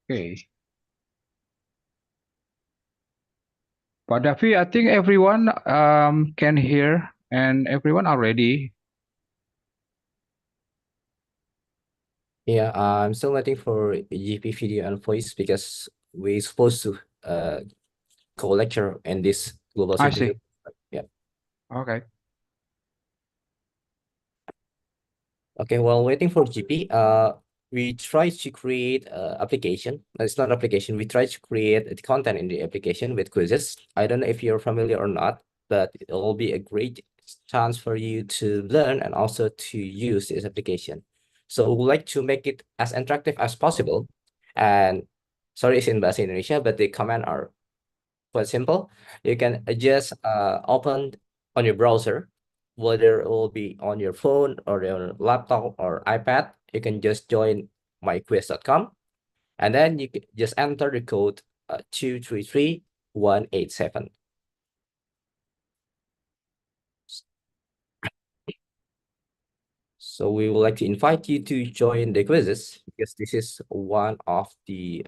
Okay. But Davi, I think everyone can hear and everyone are ready. Yeah, I'm still waiting for GP video and voice because we're supposed to co-lecture in this global I citizen. see. Yeah. Okay. Okay, while waiting for GP, we try to create application. It's not application. We try to create the content in the application with quizzes. I don't know if you're familiar or not, but it will be a great chance for you to learn and also to use this application. So we would like to make it as interactive as possible. And sorry, it's in Bahasa Indonesia, but the command are quite simple. You can just open on your browser, whether it will be on your phone or your laptop or iPad. You can just join myquiz.com and then you can just enter the code 233187. So we would like to invite you to join the quizzes because this is one of the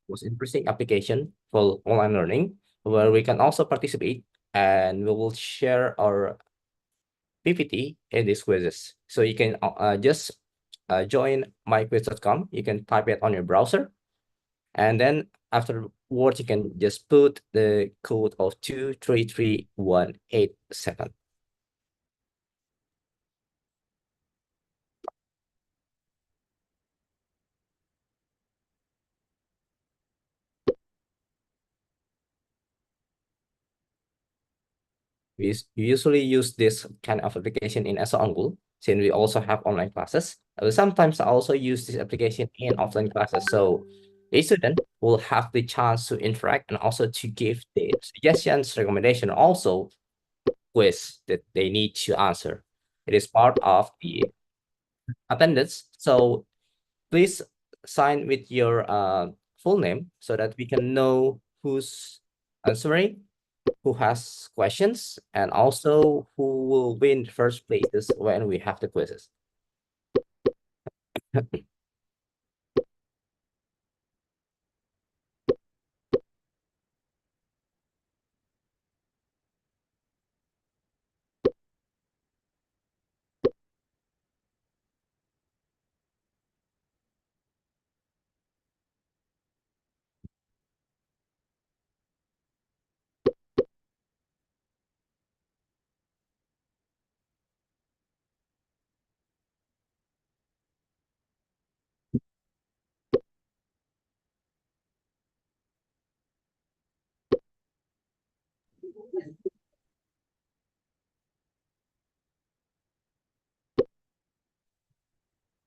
most interesting application for online learning where we can also participate and we will share our PPT in these quizzes. So you can just join myquiz.com. You can type it on your browser. And then afterwards, you can just put the code of 233187. We usually use this kind of application in Unggul, since we also have online classes. Sometimes I also use this application in offline classes. So a student will have the chance to interact and also to give the suggestions, recommendation, also quiz that they need to answer. It is part of the attendance. So please sign with your full name so that we can know who's answering, who has questions, and also who will win first places when we have the quizzes.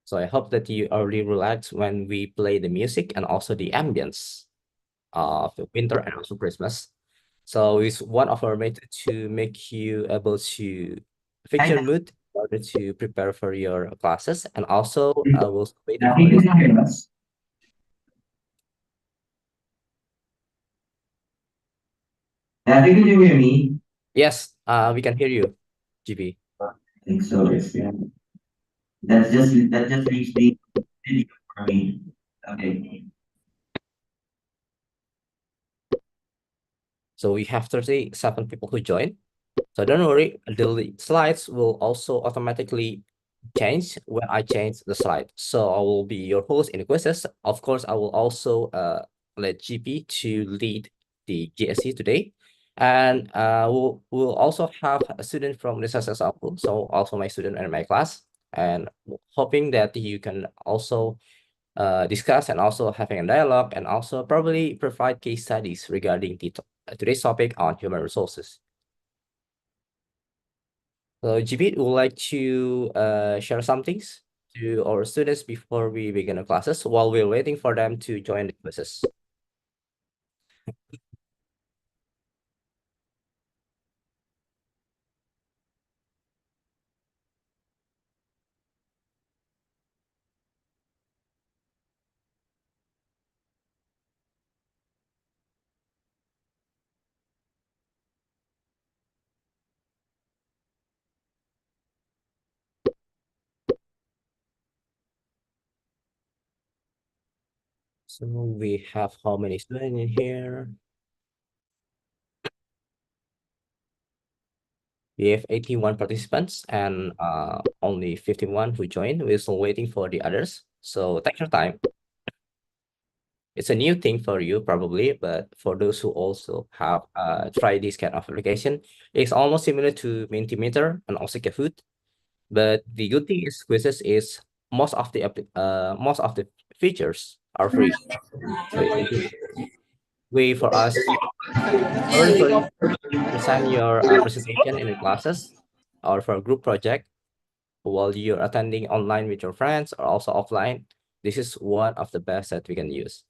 So I hope that you already relaxed when we play the music and also the ambience of the winter and also Christmas. So it's one of our method to make you able to fix Hi, your mood in order to prepare for your classes. And also I was waiting for David, this. can you hear us? David, can you hear me? Yes, we can hear you, GB. I think so. Yeah. That just reached the video for me. Okay. So we have 37 people who joined. So don't worry, the slides will also automatically change when I change the slide. So I will be your host in the quizzes. Of course, I will also let GP to lead the GSC today. And we'll also have a student from the SSL, so also my student in my class. And hoping that you can also discuss and also having a dialogue and also probably provide case studies regarding today's topic on human resources. So GB would like to share some things to our students before we begin the classes while we're waiting for them to join the quizzes. So we have how many students in here? We have 81 participants and only 51 who joined. We're still waiting for the others. So take your time. It's a new thing for you probably, but for those who also have tried this kind of application, it's almost similar to Mentimeter and also Kahoot. But the good thing is quizzes is most of the features are free. So it's a good way for us or for you to present your presentation in the classes or for a group project while you're attending online with your friends or also offline. This is one of the best that we can use.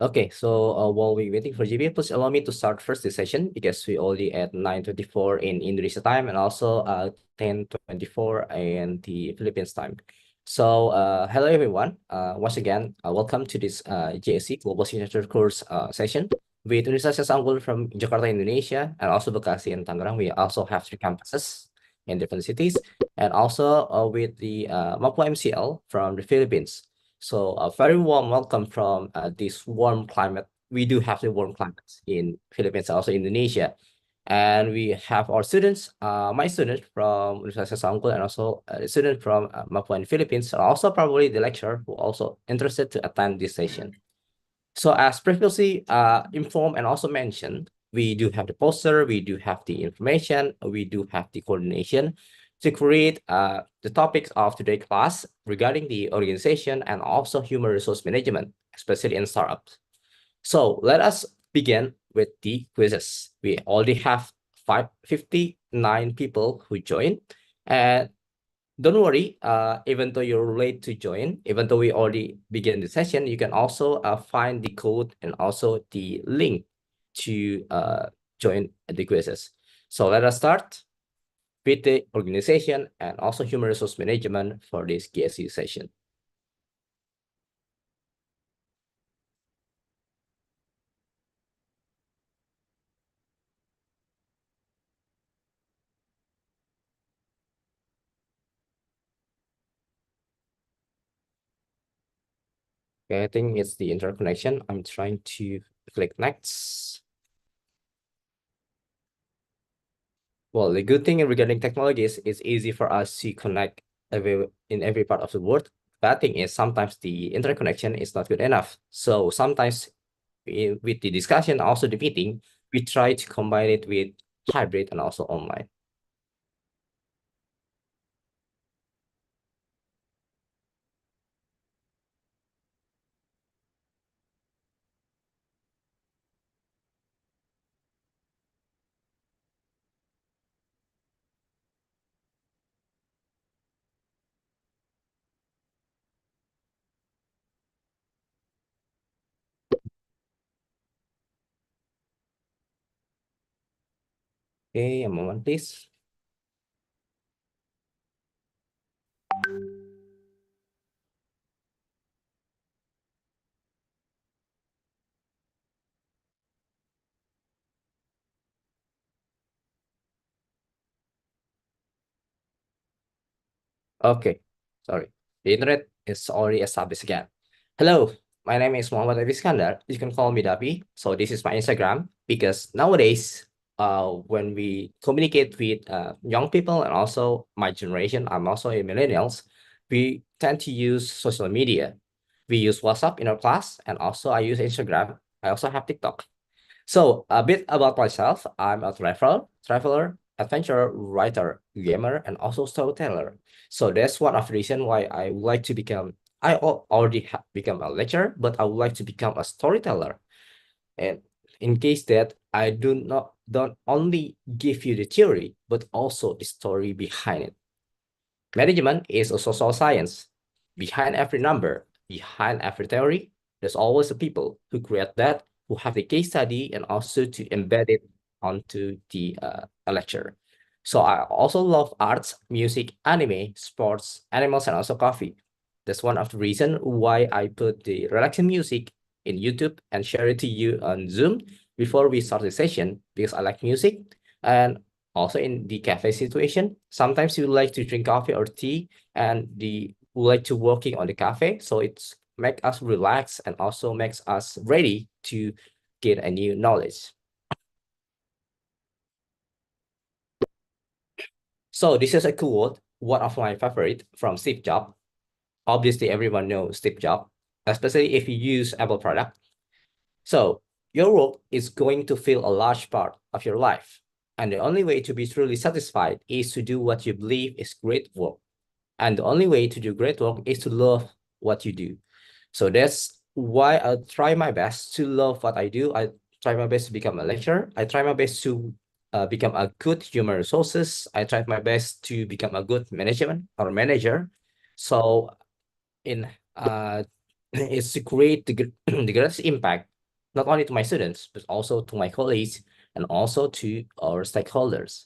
Okay, so while we're waiting for GB, please allow me to start first this session because we already at 9:24 in Indonesia time and also 10:24 in the Philippines time. So hello everyone. Once again, welcome to this JSC Global Signature Course session with Universitas Unggul from Jakarta, Indonesia, and also Bekasi and Tangerang. We also have 3 campuses in different cities, and also with the Mapua MCL from the Philippines. So a very warm welcome from this warm climate. We do have the warm climates in Philippines, also Indonesia. And we have our students, my student from Universitas Unggul and also a student from Mapua in Philippines, and also probably the lecturer who also interested to attend this session. So as previously informed and also mentioned, we do have the poster, we do have the information, we do have the coordination to create the topics of today's class regarding the organization and also human resource management, especially in startups. So let us begin with the quizzes. We already have 59 people who joined, and don't worry, even though you're late to join, even though we already began the session, you can also find the code and also the link to join the quizzes. So let us start with the organization and also human resource management for this GSU session. Okay, I think it's the interconnection. I'm trying to click next. Well, the good thing regarding technology is it's easy for us to connect in every part of the world. Bad thing is sometimes the interconnection is not good enough. So sometimes with the discussion, also the meeting, we try to combine it with hybrid and also online. Okay, a moment, please. Okay, sorry. The internet is already established again. Hello, my name is Muhammad Iskandar. You can call me Dapi. So this is my Instagram because nowadays, when we communicate with young people and also my generation, I'm also a millennials, we tend to use social media. We use WhatsApp in our class, and also I use Instagram. I also have TikTok. So a bit about myself. I'm a traveler, adventurer, writer, gamer, and also storyteller. So that's one of the reason why I would like to become. Already have become a lecturer, but I would like to become a storyteller. And in case that I don't only give you the theory, but also the story behind it. Management is a social science. Behind every number, behind every theory, there's always a people who create that, who have the case study, and also to embed it onto the lecture. So I also love arts, music, anime, sports, animals, and also coffee. That's one of the reason why I put the relaxing music in YouTube and share it to you on Zoom before we start the session because I like music. And also in the cafe situation, sometimes you like to drink coffee or tea and the we like to working on the cafe. So it's make us relax and also makes us ready to get a new knowledge. So this is a quote, one of my favorite from Steve Jobs. Obviously, everyone knows Steve Jobs, especially if you use Apple product. So your work is going to fill a large part of your life. And the only way to be truly satisfied is to do what you believe is great work. And the only way to do great work is to love what you do. So that's why I try my best to love what I do. I try my best to become a lecturer. I try my best to become a good human resources. I try my best to become a good management or manager. So in is to create the greatest impact, not only to my students, but also to my colleagues and also to our stakeholders.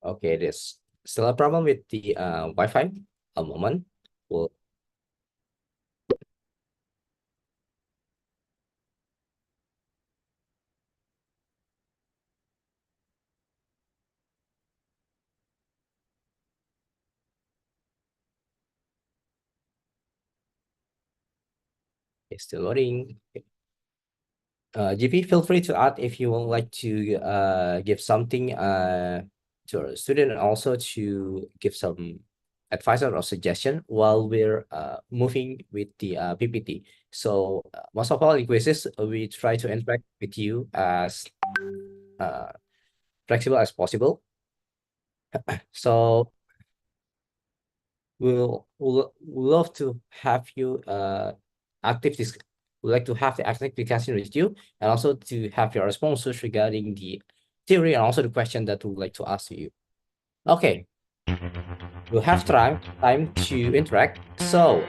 Okay, there's still a problem with the Wi-Fi. A moment. Well, it's still loading. GP, feel free to add if you would like to give something to our student and also to give some advice or suggestion while we're moving with the PPT. So most of all in quizzes, we try to interact with you as flexible as possible. So we'll love to have you active this would like to have the active discussion with you and also to have your responses regarding the theory and also the question that we would like to ask you. Okay, we'll have time to interact. So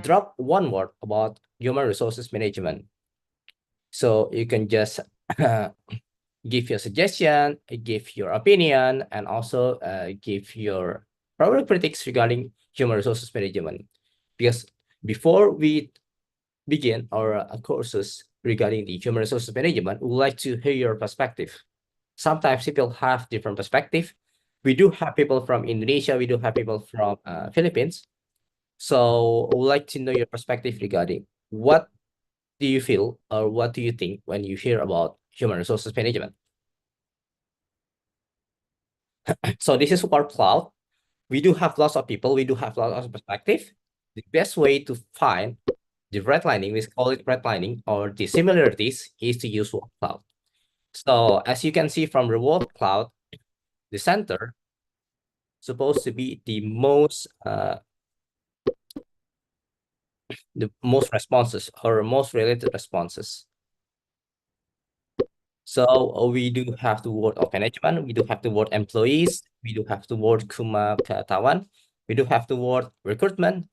drop one word about human resources management. So you can just give your suggestion, give your opinion, and also give your probably critics regarding human resources management. Because before we begin our courses regarding the human resources management, we would like to hear your perspective. Sometimes people have different perspective. We do have people from Indonesia. We do have people from Philippines. So I would like to know your perspective regarding what do you feel or what do you think when you hear about human resources management? So this is our cloud. We do have lots of people. We do have lots of perspective. The best way to find the redlining, we call it redlining, or the similarities is to use word cloud. So as you can see from the word cloud, the center supposed to be the most responses or most related responses. So we do have the word of management, we do have the word employees, we do have the word kemukatawan, we do have the word recruitment,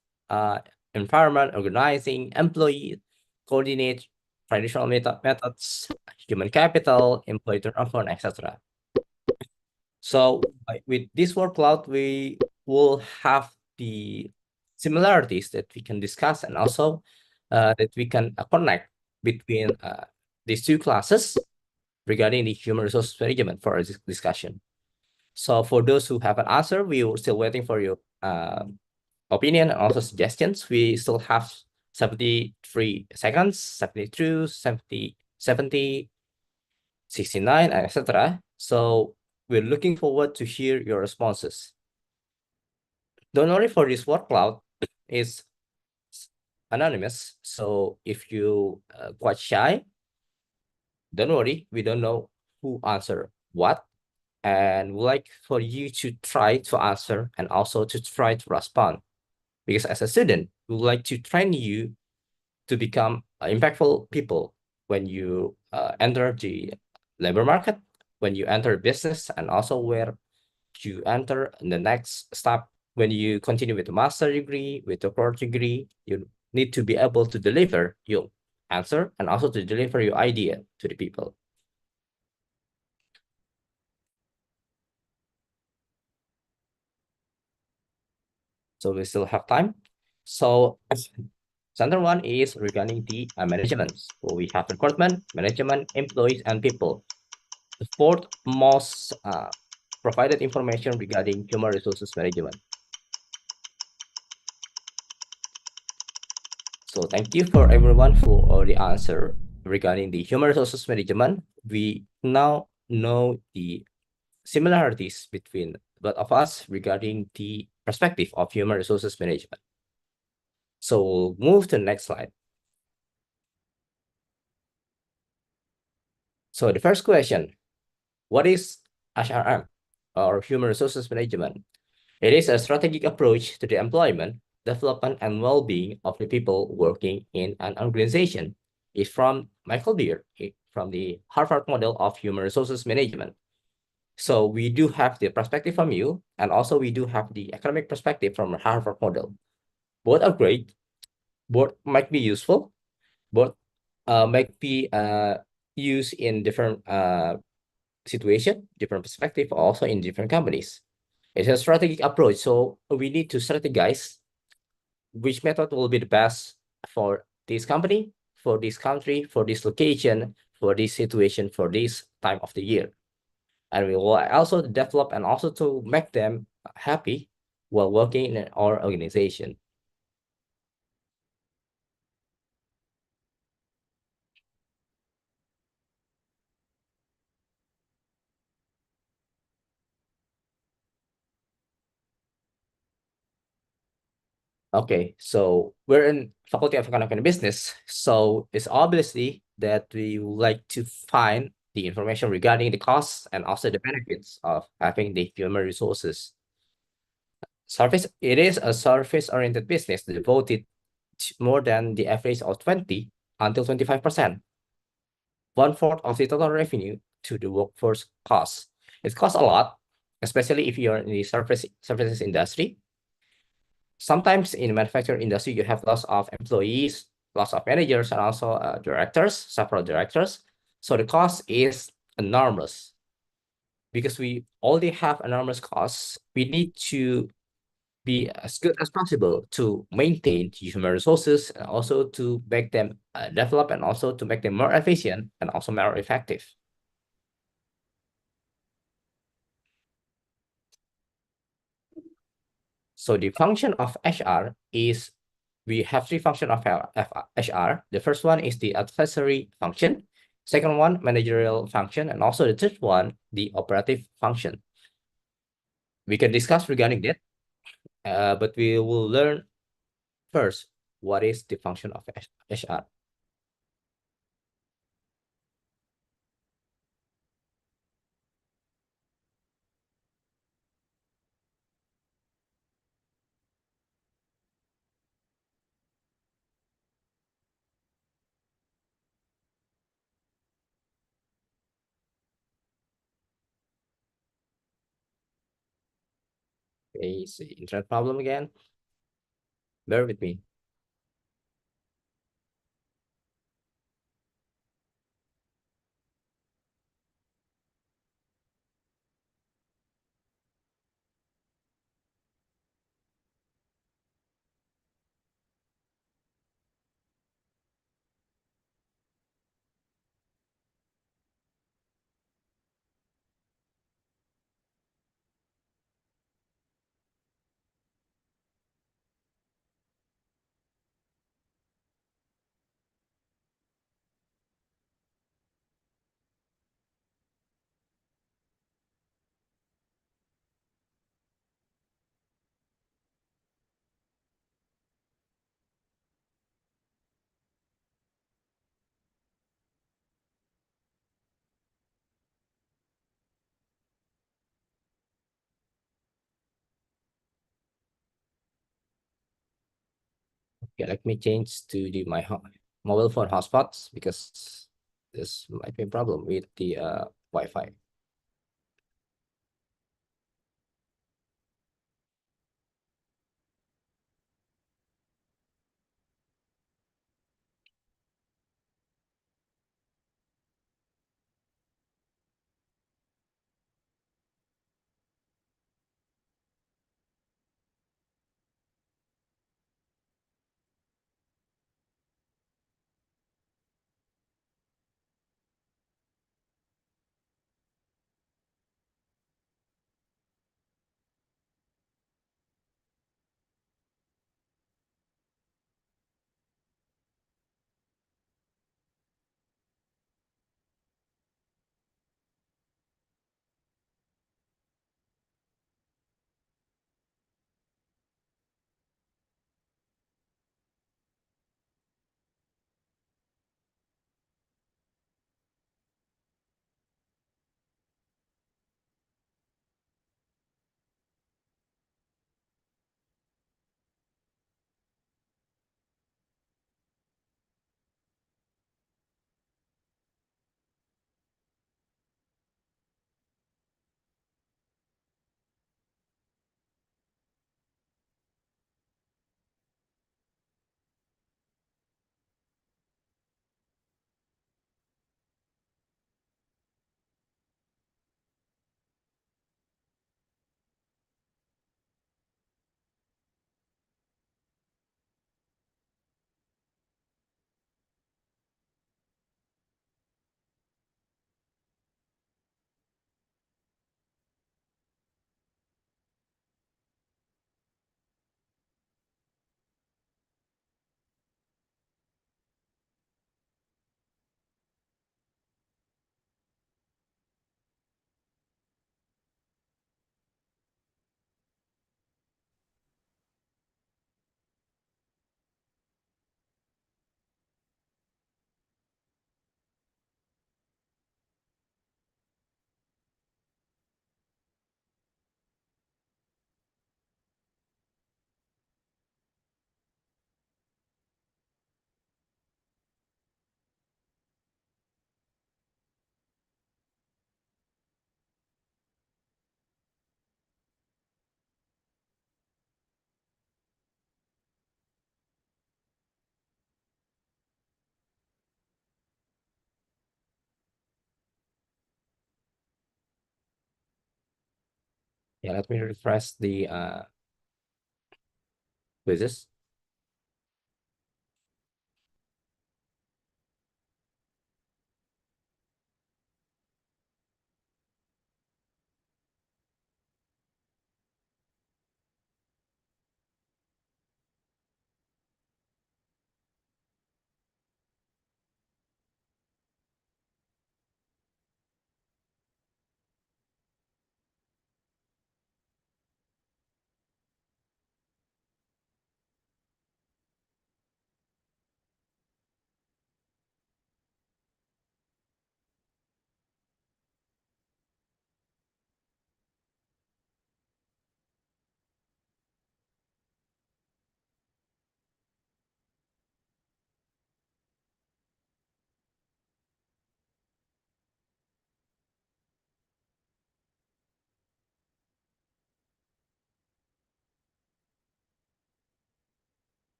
environment, organizing, employee, coordinate, traditional methods, human capital, employee turnover, etc. So with this word cloud, we will have the similarities that we can discuss, and also that we can connect between these two classes regarding the human resource management for this discussion. So for those who have an answer, we are still waiting for your opinion and also suggestions. We still have 73 seconds, 72, 70, 70, 69, etc. So we're looking forward to hear your responses. Don't worry, for this word cloud is anonymous. So if you quite shy, don't worry, we don't know who answered what. And we'd like for you to try to answer and also to try to respond. Because as a student, we would like to train you to become impactful people when you enter the labor market, when you enter business, and also where you enter the next step. When you continue with a master degree, with a core degree, you need to be able to deliver your answer and also to deliver your idea to the people. So we still have time. So center one is regarding the management. So we have recruitment, management, employees, and people. The fourth most provided information regarding human resources management. So thank you for everyone who already answered regarding the human resources management. We now know the similarities between both of us regarding the perspective of human resources management. So we'll move to the next slide. So the first question, what is HRM or human resources management? It is a strategic approach to the employment, development, and well-being of the people working in an organization. It's from Michael Deere, from the Harvard model of human resources management. So we do have the perspective from you, and also we do have the academic perspective from Harvard model. Both are great, both might be useful, both might be used in different situation, different perspective, also in different companies. It's a strategic approach, so we need to strategize which method will be the best for this company, for this country, for this location, for this situation, for this time of the year. And we will also develop and also to make them happy while working in our organization. Okay, so we're in Faculty of Economics and Business, so it's obviously that we would like to find the information regarding the costs and also the benefits of having the human resources. It is a service-oriented business devoted to more than the average of 20 until 25%, 1/4 of the total revenue to the workforce costs. It costs a lot, especially if you're in the services industry. Sometimes in the manufacturing industry, you have lots of employees, lots of managers, and also directors, several directors. So the cost is enormous. Because we already have enormous costs, we need to be as good as possible to maintain human resources and also to make them develop and also to make them more efficient and also more effective. So the function of HR is, we have three functions of HR. The first one is the advisory function. Second one, managerial function. And also the third one, the operative function. We can discuss regarding that, but we will learn first what is the function of HR. It's the internet problem again. Bear with me. Okay, let me change to the mobile phone hotspots because this might be a problem with the Wi-Fi. Yeah, let me refresh the quizzes.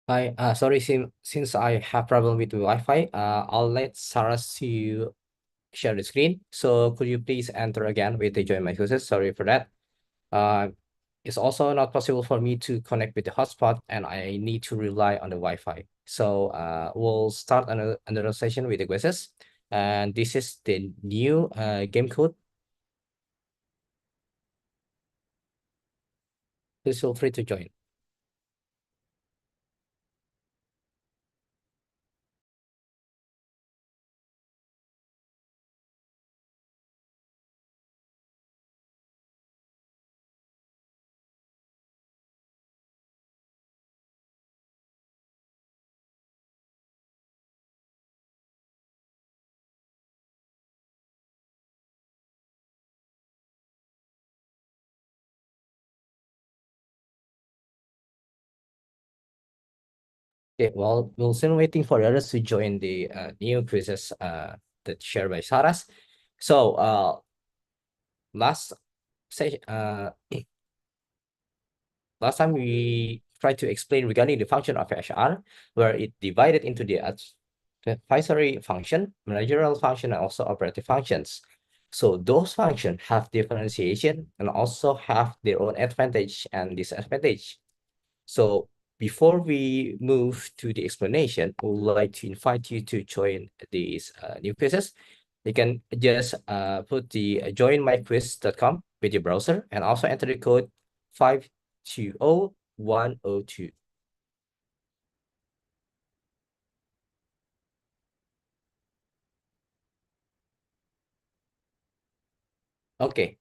Hi, sorry, since I have problem with the Wi-Fi, I'll let Sarah see you share the screen. So could you please enter again with the join my courses? Sorry for that. It's also not possible for me to connect with the hotspot, and I need to rely on the Wi-Fi. So we'll start another session with the quizzes. And this is the new game code. Please feel free to join. Okay, well, we'll still waiting for the others to join the new quizzes that shared by Saras. So last session, last time we tried to explain regarding the function of HR, where it divided into the advisory function, managerial function, and also operative functions. So those functions have differentiation and also have their own advantage and disadvantage. So before we move to the explanation, we would like to invite you to join these new quizzes. You can just put the joinmyquiz.com with your browser and also enter the code 520102. Okay,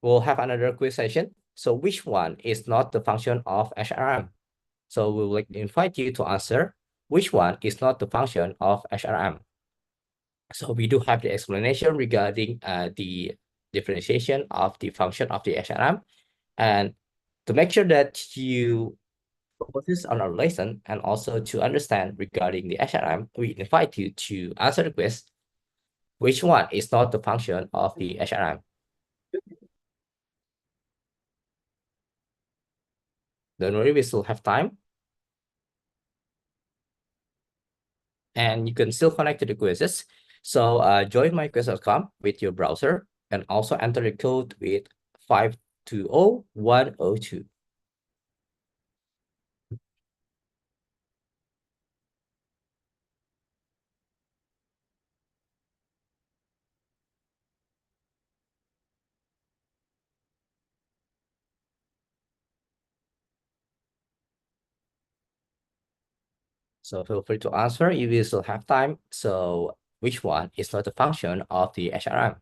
we'll have another quiz session. So which one is not the function of HRM? So we will invite you to answer which one is not the function of HRM. So we do have the explanation regarding the differentiation of the function of the HRM. And to make sure that you focus on our lesson and also to understand regarding the HRM, we invite you to answer the quiz, which one is not the function of the HRM? Don't worry, we still have time. And you can still connect to the quizzes. So join myquiz.com with your browser and also enter the code with 520102. So feel free to answer. You will still have time. So which one is not a function of the HRM?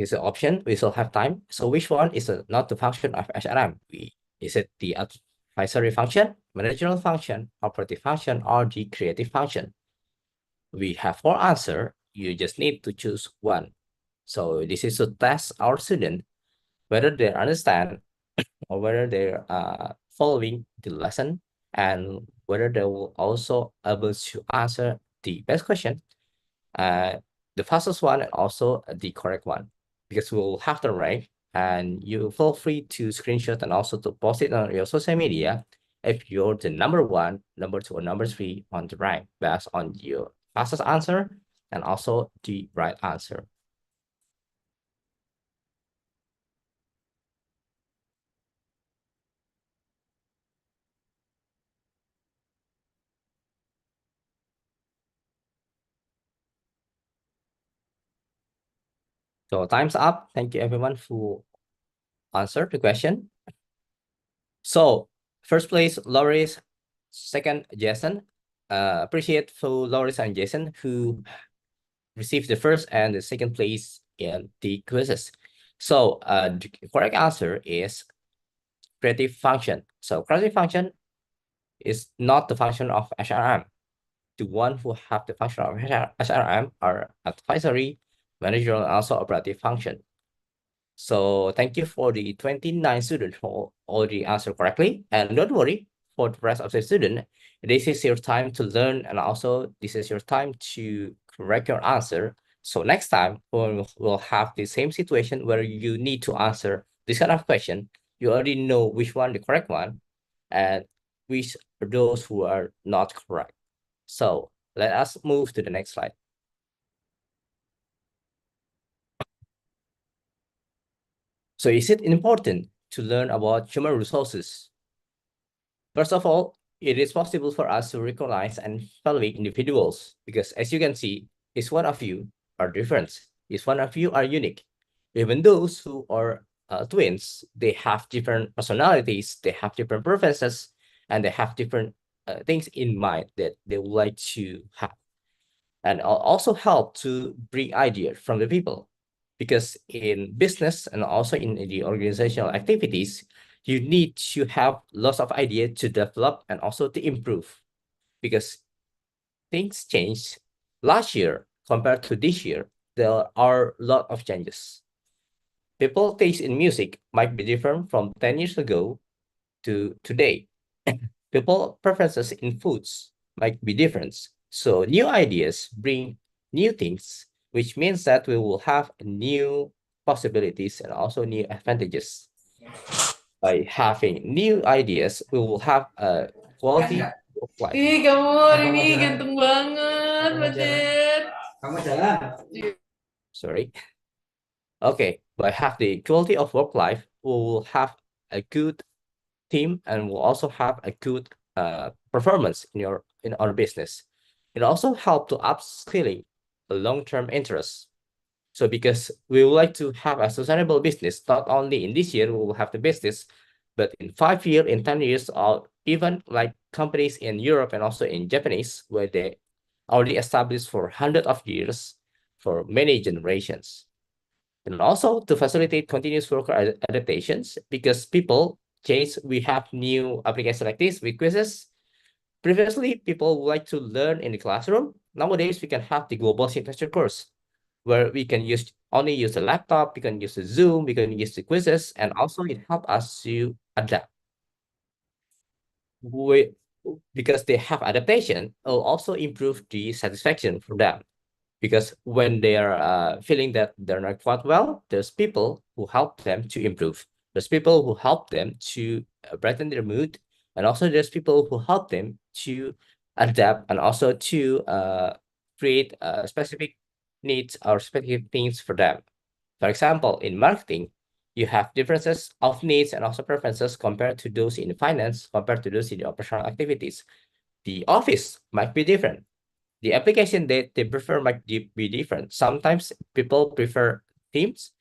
Here's an option. We still have time. So which one is not the function of HRM? Is it the advisory function, managerial function, operative function, or the creative function? We have 4 answers. You just need to choose one. So this is to test our student whether they understand or whether they're following the lesson, and whether they will also able to answer the best question, the fastest one, and also the correct one, because we will have the rank, and you feel free to screenshot and also to post it on your social media if you're the number 1, number 2, or number 3 on the rank based on your fastest answer and also the right answer. So time's up. Thank you everyone who answered the question. So first place, Loris. Second, Jason. Appreciate for Loris and Jason who received the first and the second place in the quizzes. So the correct answer is creative function. So creative function is not the function of HRM. The one who have the function of HRM are advisory, managerial, and also operative function. So thank you for the 29 students who already answered correctly. And don't worry, for the rest of the student, this is your time to learn, and also this is your time to correct your answer. So next time, we'll have the same situation where you need to answer this kind of question. You already know which one the correct one, and which are those who are not correct. So let us move to the next slide. So is it important to learn about human resources? First of all, it is possible for us to recognize and evaluate individuals, because as you can see, each one of you are different. Each one of you are unique. Even those who are twins, they have different personalities, they have different preferences, and they have different things in mind that they would like to have. And also help to bring ideas from the people, because in business and also in the organizational activities, you need to have lots of ideas to develop and also to improve, because things change. Last year compared to this year, there are a lot of changes. People taste in music might be different from 10 years ago to today. People preferences in foods might be different. So new ideas bring new things, which means that we will have new possibilities and also new advantages. By having new ideas, we will have a quality of life. Ih, kamu ini ganteng banget, Badet. Kamu jalan. Sorry. Okay, by have the quality of work life, we will have a good team, and will also have a good performance in our business. It also help to upskilling a long-term interest. So because we would like to have a sustainable business, not only in this year we will have the business, but in 5 years, in 10 years, or even like companies in Europe and also in Japanese, where they already established for hundreds of years, for many generations. And also to facilitate continuous worker adaptations, because people change, we have new applications like this with quizzes. Previously, people would like to learn in the classroom. Nowadays, we can have the global signature course, where we can only use the laptop, we can use the Zoom, we can use the quizzes, and also it helps us to adapt. Because they have adaptation, it will also improve the satisfaction for them. Because when they are feeling that they're not quite well, there's people who help them to improve. There's people who help them to brighten their mood, and also there's people who help them to adapt and also to create specific needs or specific things for them. For example, in marketing, you have differences of needs and also preferences compared to those in finance, compared to those in the operational activities. The office might be different. The application that they prefer might be different. Sometimes people prefer Teams.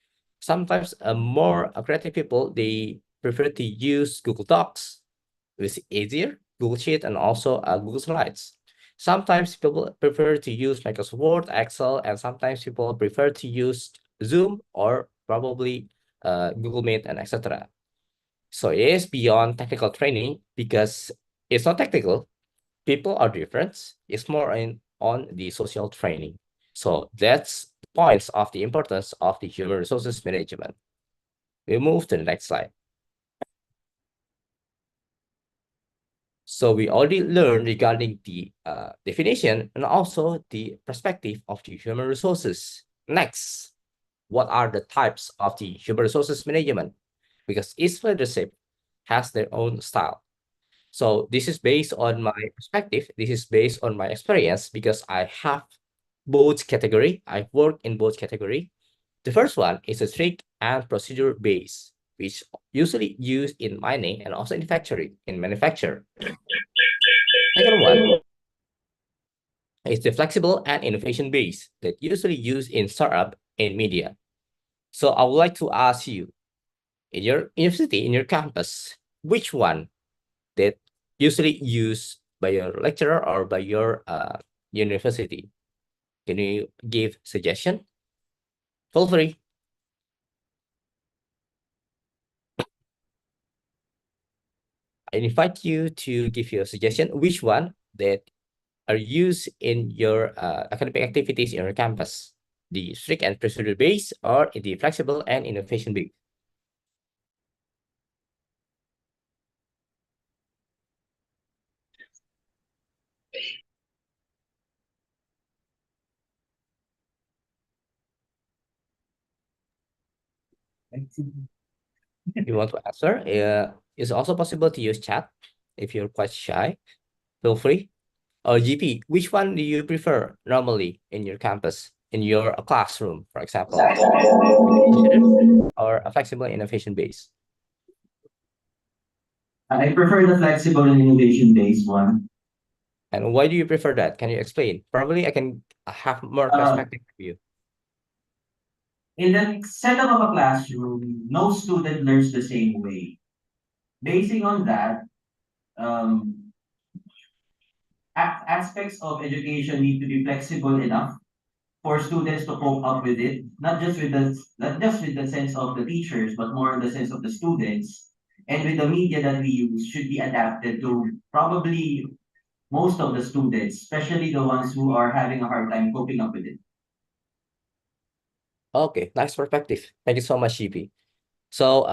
Sometimes more creative people, they prefer to use Google Docs, which is easier, Google Sheet, and also Google Slides. Sometimes people prefer to use Microsoft Word, Excel, and sometimes people prefer to use Zoom or probably Google Meet and etc. So it is beyond technical training because it's not technical. People are different. It's more on the social training. So that's the points of the importance of the human resources management. We move to the next slide. So we already learned regarding the definition and also the perspective of the human resources. Next, what are the types of the human resources management? Because each leadership has their own style. So this is based on my perspective. This is based on my experience because I have both category. I work in both category. The first one is a strict and procedure based, which usually used in mining and also in factory, in manufacture. Second one is the flexible and innovation based that usually used in startup and media. So I would like to ask you, in your university, in your campus, which one that usually used by your lecturer or by your university? Can you give suggestion? Feel free. I invite you to give your suggestion, which one that are used in your academic activities in your campus, the strict and procedure based or the flexible and innovation based. You want to answer? It's also possible to use chat if you're quite shy. Feel free. Or GP, which one do you prefer normally in your campus, in your classroom, for example, or a flexible innovation base? I prefer the flexible and innovation-based one. And why do you prefer that? Can you explain? Probably I can have more perspective of you. In the setup of a classroom, no student learns the same way. Basing on that, aspects of education need to be flexible enough for students to cope up with it, not just with the sense of the teachers, but more in the sense of the students. And with the media that we use should be adapted to probably most of the students, especially the ones who are having a hard time coping up with it. Okay, nice perspective. Thank you so much, GP. So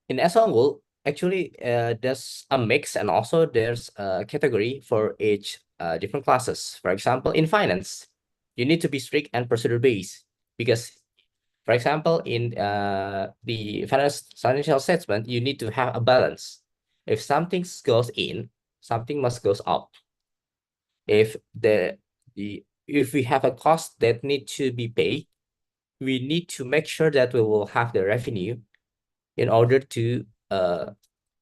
in Unggul, actually there's a mix and also there's a category for each different classes. For example, in finance, you need to be strict and procedure based because, for example, in the financial assessment, you need to have a balance. If something goes in, something must goes up. If if we have a cost that need to be paid, we need to make sure that we will have the revenue in order to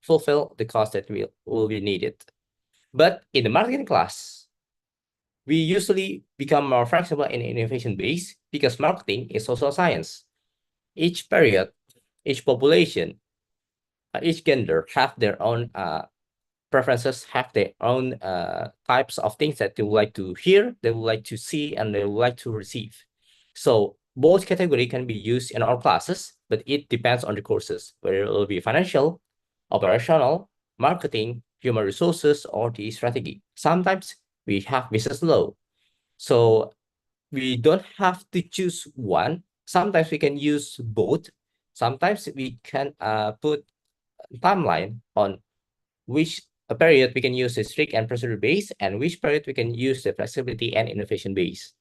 fulfill the cost that will be needed. But in the marketing class, we usually become more flexible and innovation based because marketing is social science. Each period, each population, each gender have their own preferences, have their own types of things that they would like to hear, they would like to see, and they would like to receive. So both category can be used in our classes, but it depends on the courses, whether it will be financial, operational, marketing, human resources, or the strategy. Sometimes we have business law. So we don't have to choose one. Sometimes we can use both. Sometimes we can put timeline on which period we can use the strict and procedure base and which period we can use the flexibility and innovation base.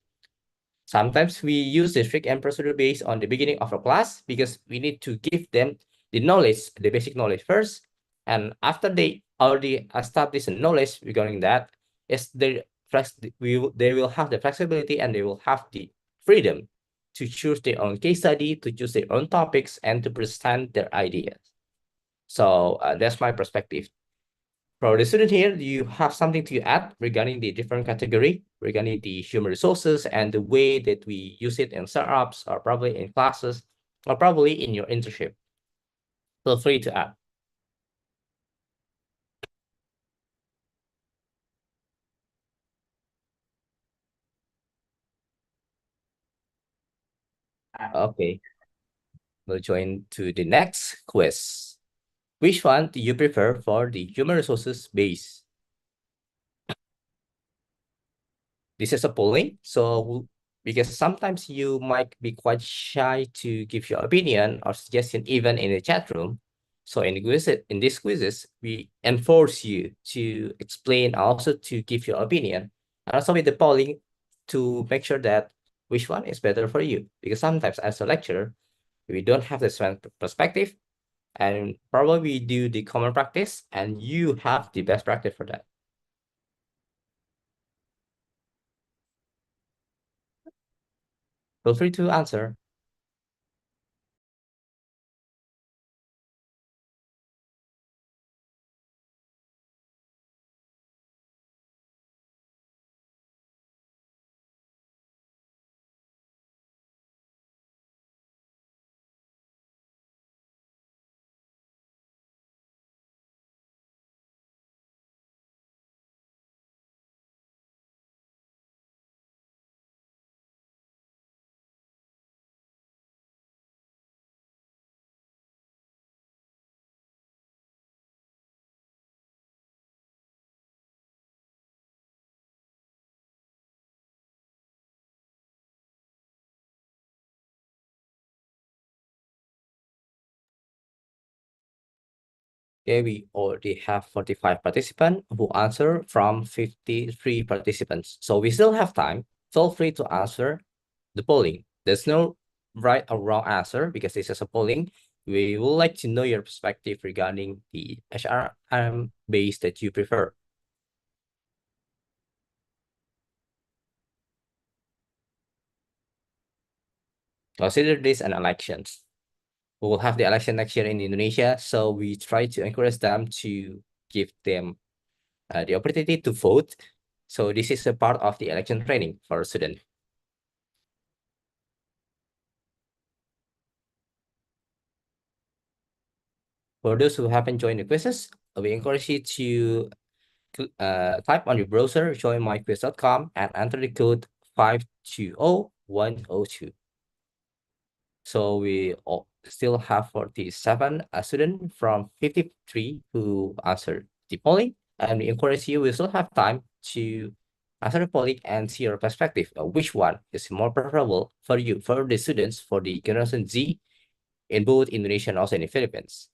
Sometimes we use the strict and procedure base on the beginning of a class because we need to give them the knowledge, the basic knowledge first. And after they already establish the knowledge regarding that, they will have the flexibility and they will have the freedom to choose their own case study, to choose their own topics, and to present their ideas. So that's my perspective. For the student here, do you have something to add regarding the different category, regarding the human resources and the way that we use it in startups or probably in classes or probably in your internship? Feel free to add. Okay. we'll join to the next quiz. Which one do you prefer for the human resources base? This is a polling, so because sometimes you might be quite shy to give your opinion or suggestion even in the chat room. So in these quizzes, we enforce you to explain, also to give your opinion, and also with the polling to make sure that which one is better for you. Because sometimes as a lecturer, we don't have the same perspective, and probably we do the common practice, and you have the best practice for that. Feel free to answer. Okay, we already have 45 participants who answer from 53 participants. So we still have time. Feel free to answer the polling. There's no right or wrong answer because this is a polling. We would like to know your perspective regarding the HRM base that you prefer. Consider this an election. We will have the election next year in Indonesia, so we try to encourage them to give them the opportunity to vote. So this is a part of the election training for students. For those who haven't joined the quizzes, we encourage you to type on your browser, joinmyquiz.com, and enter the code 520102. So we still have 47 students from 53 who answered the polling, and we encourage you, we still have time to answer the polling and see your perspective. Which one is more preferable for you, for the students, for the Generation Z in both Indonesia and also in the Philippines?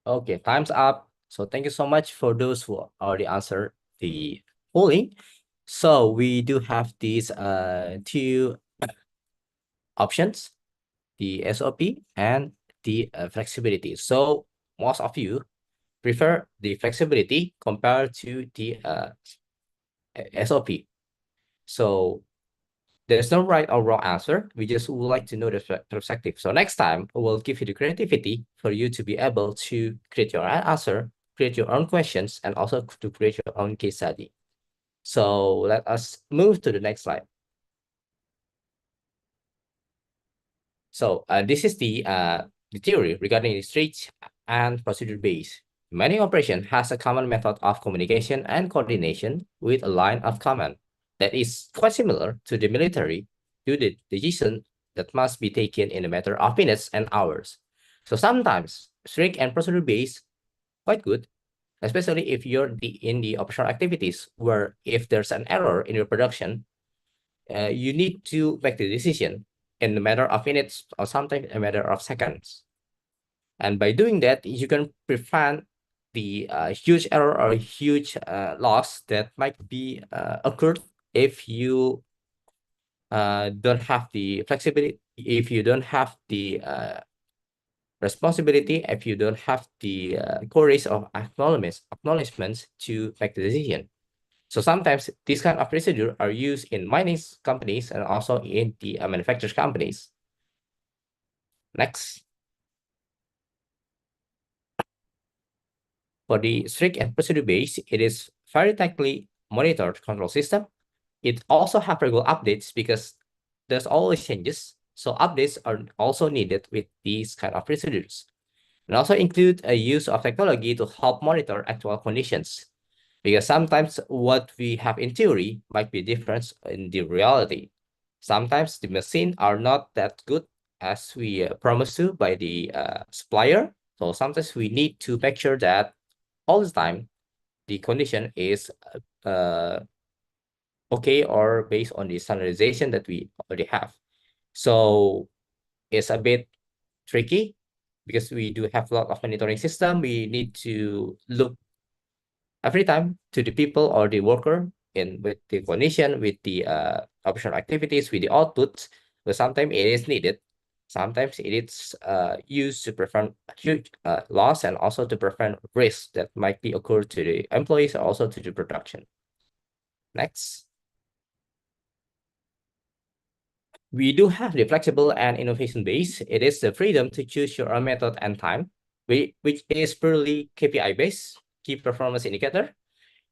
Okay, time's up. So thank you so much for those who already answered the polling. So we do have these two options, the SOP and the flexibility. So most of you prefer the flexibility compared to the SOP. So there's no right or wrong answer. We just would like to know the perspective. So next time, we'll give you the creativity for you to be able to create your own answer, create your own questions, and also to create your own case study. So let us move to the next slide. So this is the theory regarding the strict and procedure base. Many operation has a common method of communication and coordination with a line of command that is quite similar to the military to the decision that must be taken in a matter of minutes and hours. So sometimes strict and procedure base quite good, especially if you're in the operational activities where if there's an error in your production, you need to make the decision in a matter of minutes or sometimes a matter of seconds. And by doing that, you can prevent the huge error or huge loss that might be occurred if you don't have the flexibility, if you don't have the responsibility, if you don't have the courage of acknowledgements to make the decision. So sometimes these kind of procedure are used in mining companies and also in the manufacturers companies. Next. For the strict and procedure base, it is very tightly monitored control system. It also have regular updates because there's always changes So updates are also needed with these kind of procedures. And also include a use of technology to help monitor actual conditions. Because sometimes what we have in theory might be different in the reality. Sometimes the machine are not that good as we promised to by the supplier. So sometimes we need to make sure that all the time the condition is okay or based on the standardization that we already have. So it's a bit tricky because we do have a lot of monitoring system. We need to look every time to the people or the worker in with the condition, with the optional activities, with the outputs. But sometimes it is needed. Sometimes it is used to prevent huge loss and also to prevent risks that might be occurred to the employees or also to the production. Next. We do have the flexible and innovation base. It is the freedom to choose your own method and time, which is purely KPI based, key performance indicator,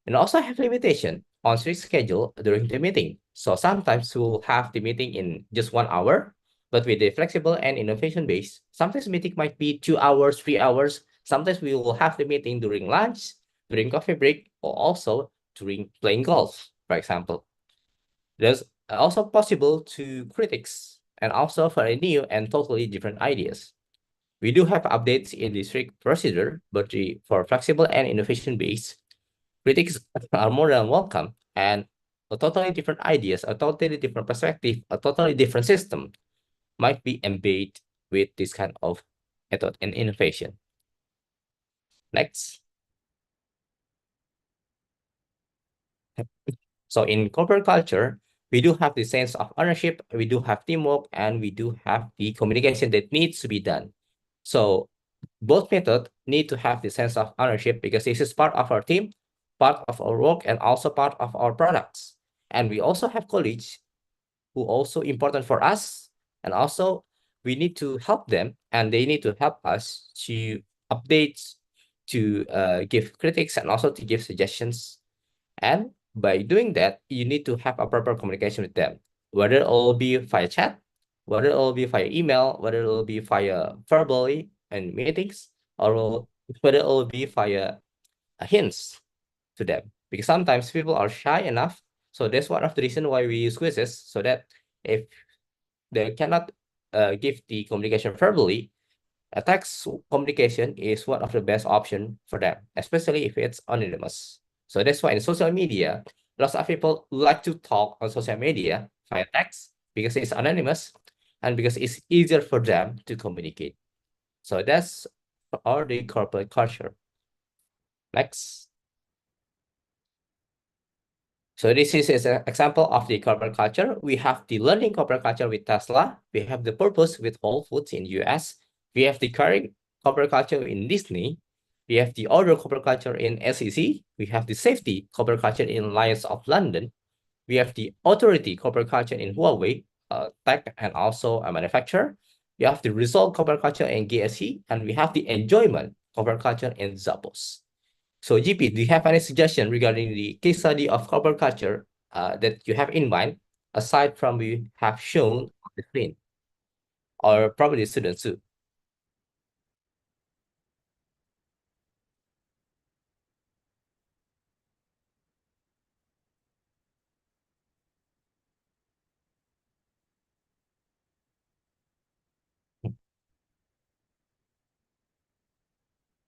and also have limitation on strict schedule during the meeting. So sometimes we'll have the meeting in just 1 hour, but with the flexible and innovation base, sometimes meeting might be 2 hours, 3 hours. Sometimes we will have the meeting during lunch, during coffee break, or also during playing golf, for example. There's also possible to critics and also for a new and totally different ideas. We do have updates in the strict procedure, but for flexible and innovation based, critics are more than welcome, and a totally different ideas, a totally different perspective, a totally different system might be embedded with this kind of method and innovation. Next. So in corporate culture, we do have the sense of ownership, we do have teamwork, and we do have the communication that needs to be done. So both methods need to have the sense of ownership because this is part of our team, part of our work, and also part of our products. And we also have colleagues who also important for us, and also we need to help them, and they need to help us to update, to give critics, and also to give suggestions. And by doing that, you need to have a proper communication with them, whether it will be via chat, whether it will be via email, whether it will be via verbally in meetings, or whether it will be via hints to them. Because sometimes people are shy enough. So that's one of the reasons why we use quizzes, so that if they cannot give the communication verbally, a text communication is one of the best option for them, especially if it's anonymous. So that's why in social media, lots of people like to talk on social media via text because it's anonymous and because it's easier for them to communicate. So that's all the corporate culture. Next. So this is an example of the corporate culture. We have the learning corporate culture with Tesla. We have the purpose with Whole Foods in US. We have the caring corporate culture in Disney. We have the order corporate culture in SEC. We have the safety corporate culture in Lions of London. We have the authority corporate culture in Huawei, tech, and also a manufacturer. We have the result corporate culture in GSE, and we have the enjoyment corporate culture in Zappos. So GP, do you have any suggestion regarding the case study of corporate culture that you have in mind, aside from we have shown on the screen, or probably students too?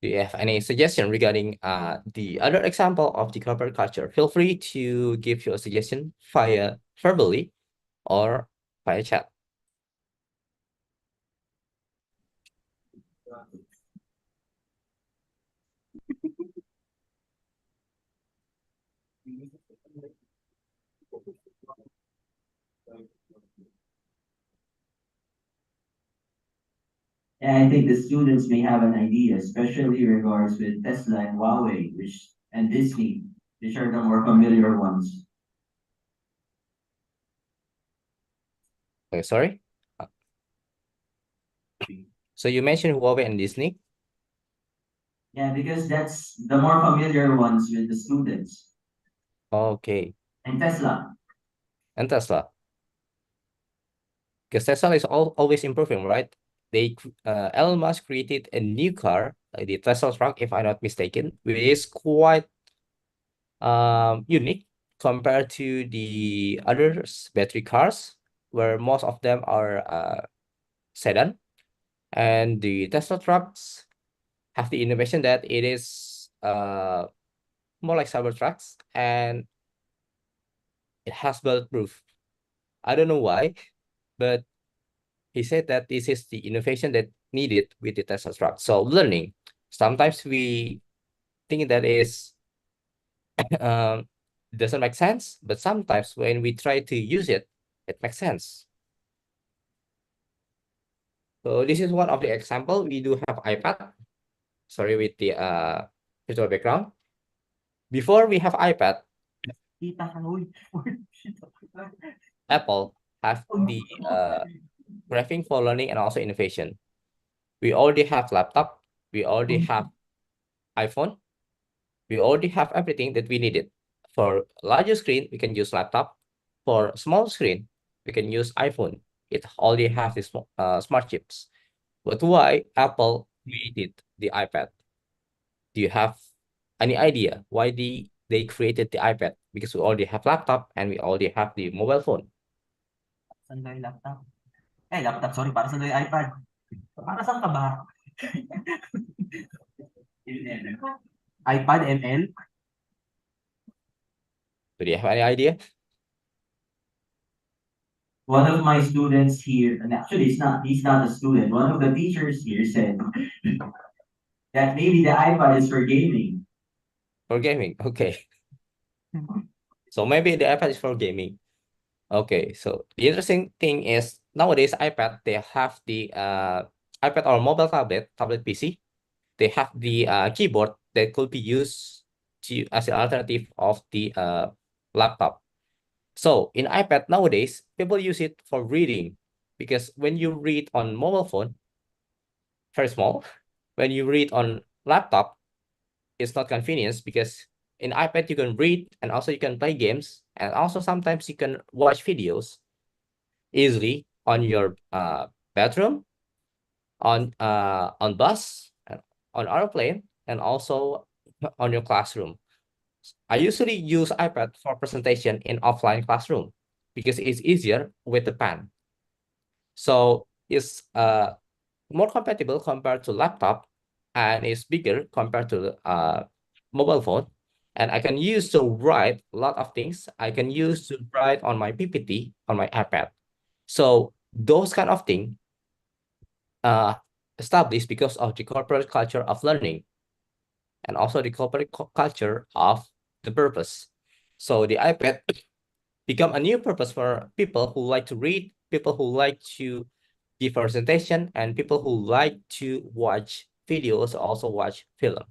Do you have any suggestion regarding the other example of the corporate culture? Feel free to give your suggestion via verbally or via chat. And I think the students may have an idea, especially regards with Tesla and Huawei, and Disney, which are the more familiar ones. Okay, sorry. So you mentioned Huawei and Disney. Yeah, because that's the more familiar ones with the students. Okay. And Tesla. And Tesla. because Tesla is always improving, right? Elon Musk created a new car, like the Tesla truck, if I'm not mistaken, which is quite unique compared to the other battery cars, where most of them are sedan, and the Tesla trucks have the innovation that it is more like cyber trucks, and it has bulletproof. I don't know why, but he said that this is the innovation that needed with the Tesla truck. So learning, sometimes we think that is doesn't make sense, but sometimes when we try to use it, it makes sense. So this is one of the example. We do have iPad. Sorry, with the virtual background. Before we have iPad, Apple have the graphing for learning and also innovation. We already have laptop. We already have iPhone. We already have everything that we needed. For larger screen, we can use laptop. For small screen, we can use iPhone. It already has the smart chips. But why Apple created the iPad? Do you have any idea why they created the iPad? Because we already have laptop and we already have the mobile phone. Saan yung laptop? Laptop, sorry. Para saan yung iPad? Para saan ka ba? iPad ML? Do you have any idea? One of my students here, and actually he's not a student, one of the teachers here said that maybe the iPad is for gaming. For gaming, okay. So maybe the iPad is for gaming. Okay, so the interesting thing is nowadays iPad, they have the iPad or mobile tablet PC. They have the keyboard that could be used as an alternative of the laptop. So in iPad nowadays, people use it for reading, because when you read on mobile phone, very small. When you read on laptop, it's not convenience, because in iPad you can read and also you can play games, and also sometimes you can watch videos easily on your bedroom, on bus, on airplane, and also on your classroom. I usually use iPad for presentation in offline classroom because it's easier with the pen. So it's more compatible compared to laptop, and it's bigger compared to mobile phone. And I can use to write a lot of things. I can use to write on my PPT on my iPad. So those kind of things established because of the corporate culture of learning, and also the corporate culture of the purpose. So the iPad become a new purpose for people who like to read, people who like to give presentation, and people who like to watch videos, also watch film.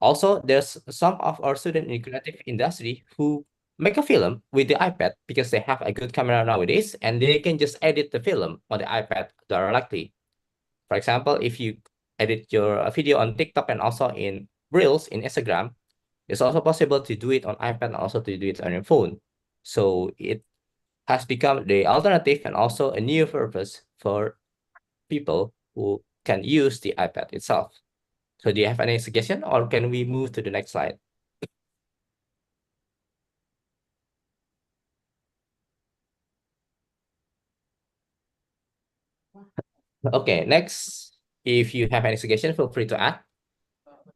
Also, there's some of our students in creative industry who make a film with the iPad because they have a good camera nowadays, and they can just edit the film on the iPad directly. For example, if you edit your video on TikTok and also in Reels in Instagram, it's also possible to do it on iPad and also to do it on your phone. So it has become the alternative and also a new purpose for people who can use the iPad itself. So do you have any suggestion, or can we move to the next slide? Okay, next, if you have any suggestion, feel free to add.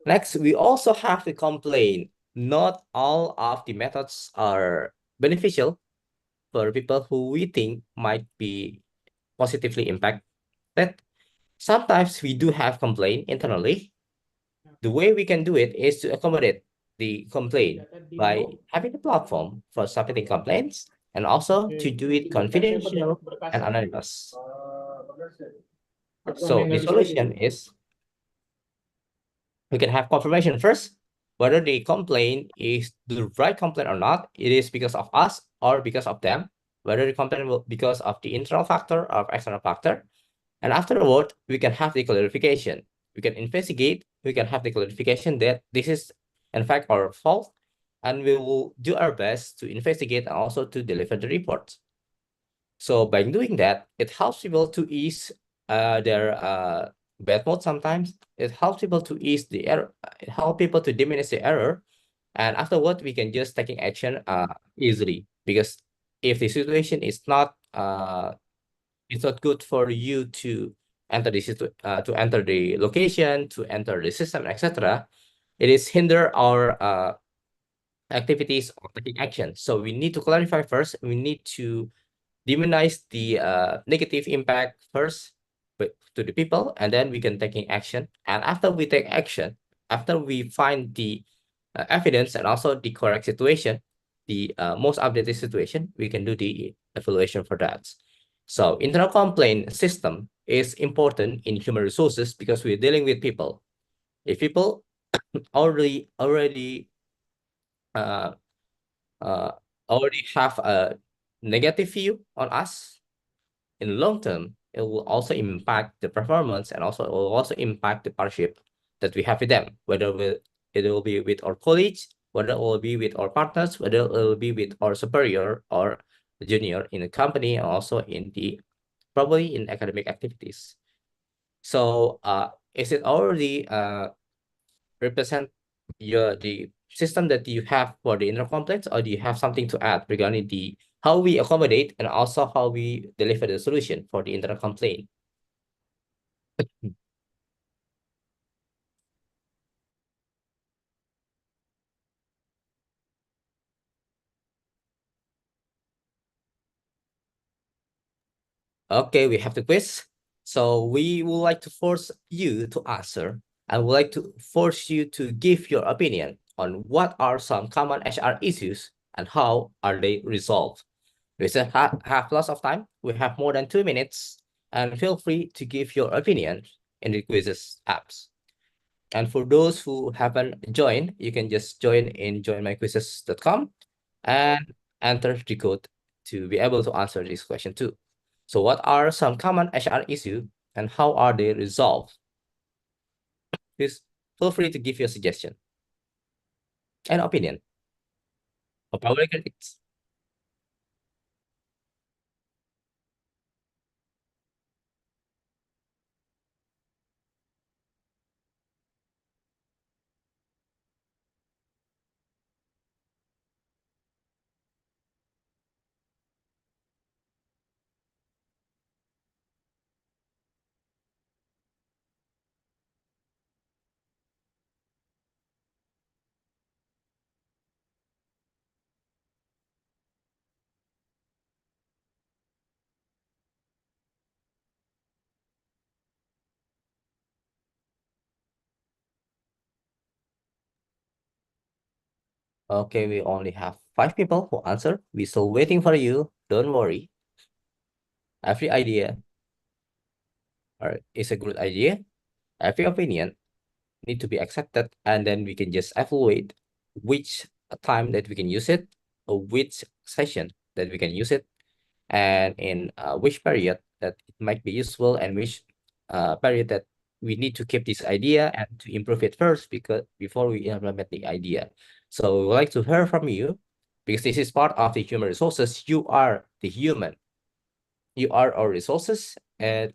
Next, we also have to complain. Not all of the methods are beneficial for people who we think might be positively impacted. Sometimes we do have complaint internally. The way we can do it is to accommodate the complaint by having a platform for submitting complaints, and also to do it confidential and anonymous. So the solution is we can have confirmation first, whether the complaint is the right complaint or not. It is because of us or because of them, whether the complaint will because of the internal factor or external factor. And afterward, we can have the clarification. We can investigate, we can have the clarification that this is in fact our fault, and we will do our best to investigate and also to deliver the report. So by doing that, it helps people to ease their bad mode sometimes. It helps people to ease the error. It helps people to diminish the error. And afterward, we can just taking action easily, because if the situation is not it's not good for you to enter to enter the location, to enter the system, etc. It is hinder our activities or taking action. So we need to clarify first. We need to demonize the negative impact first, but to the people, and then we can taking action. And after we take action, after we find the evidence and also the correct situation, the most updated situation, we can do the evaluation for that. So internal complaint system is important in human resources because we're dealing with people. If people already uh, already have a negative view on us, in the long term, it will also impact the performance, and also it will also impact the partnership that we have with them, whether it will be with our colleagues, whether it will be with our partners, whether it will be with our superior or junior in the company, and also in the probably in academic activities. So is it already represent the system that you have for the inner complex, or do you have something to add regarding the how we accommodate and also how we deliver the solution for the internal complaint? Okay, we have the quiz. So we would like to force you to answer. I would like to force you to give your opinion on what are some common HR issues and how are they resolved. We still have lots of time. We have more than 2 minutes, and feel free to give your opinion in the quizzes apps. And for those who haven't joined, you can just join in joinmyquizzes.com and enter the code to be able to answer this question too. So what are some common HR issues and how are they resolved? Please feel free to give your suggestion and opinion of our critics. Okay, we only have 5 people who answer. We're still waiting for you. Don't worry. Every idea is a good idea. Every opinion need to be accepted, and then we can just evaluate which time that we can use it, or which session that we can use it, and in which period that it might be useful, and which period that we need to keep this idea and to improve it first because before we implement the idea. So we would like to hear from you, because this is part of the human resources. You are the human. You are our resources, and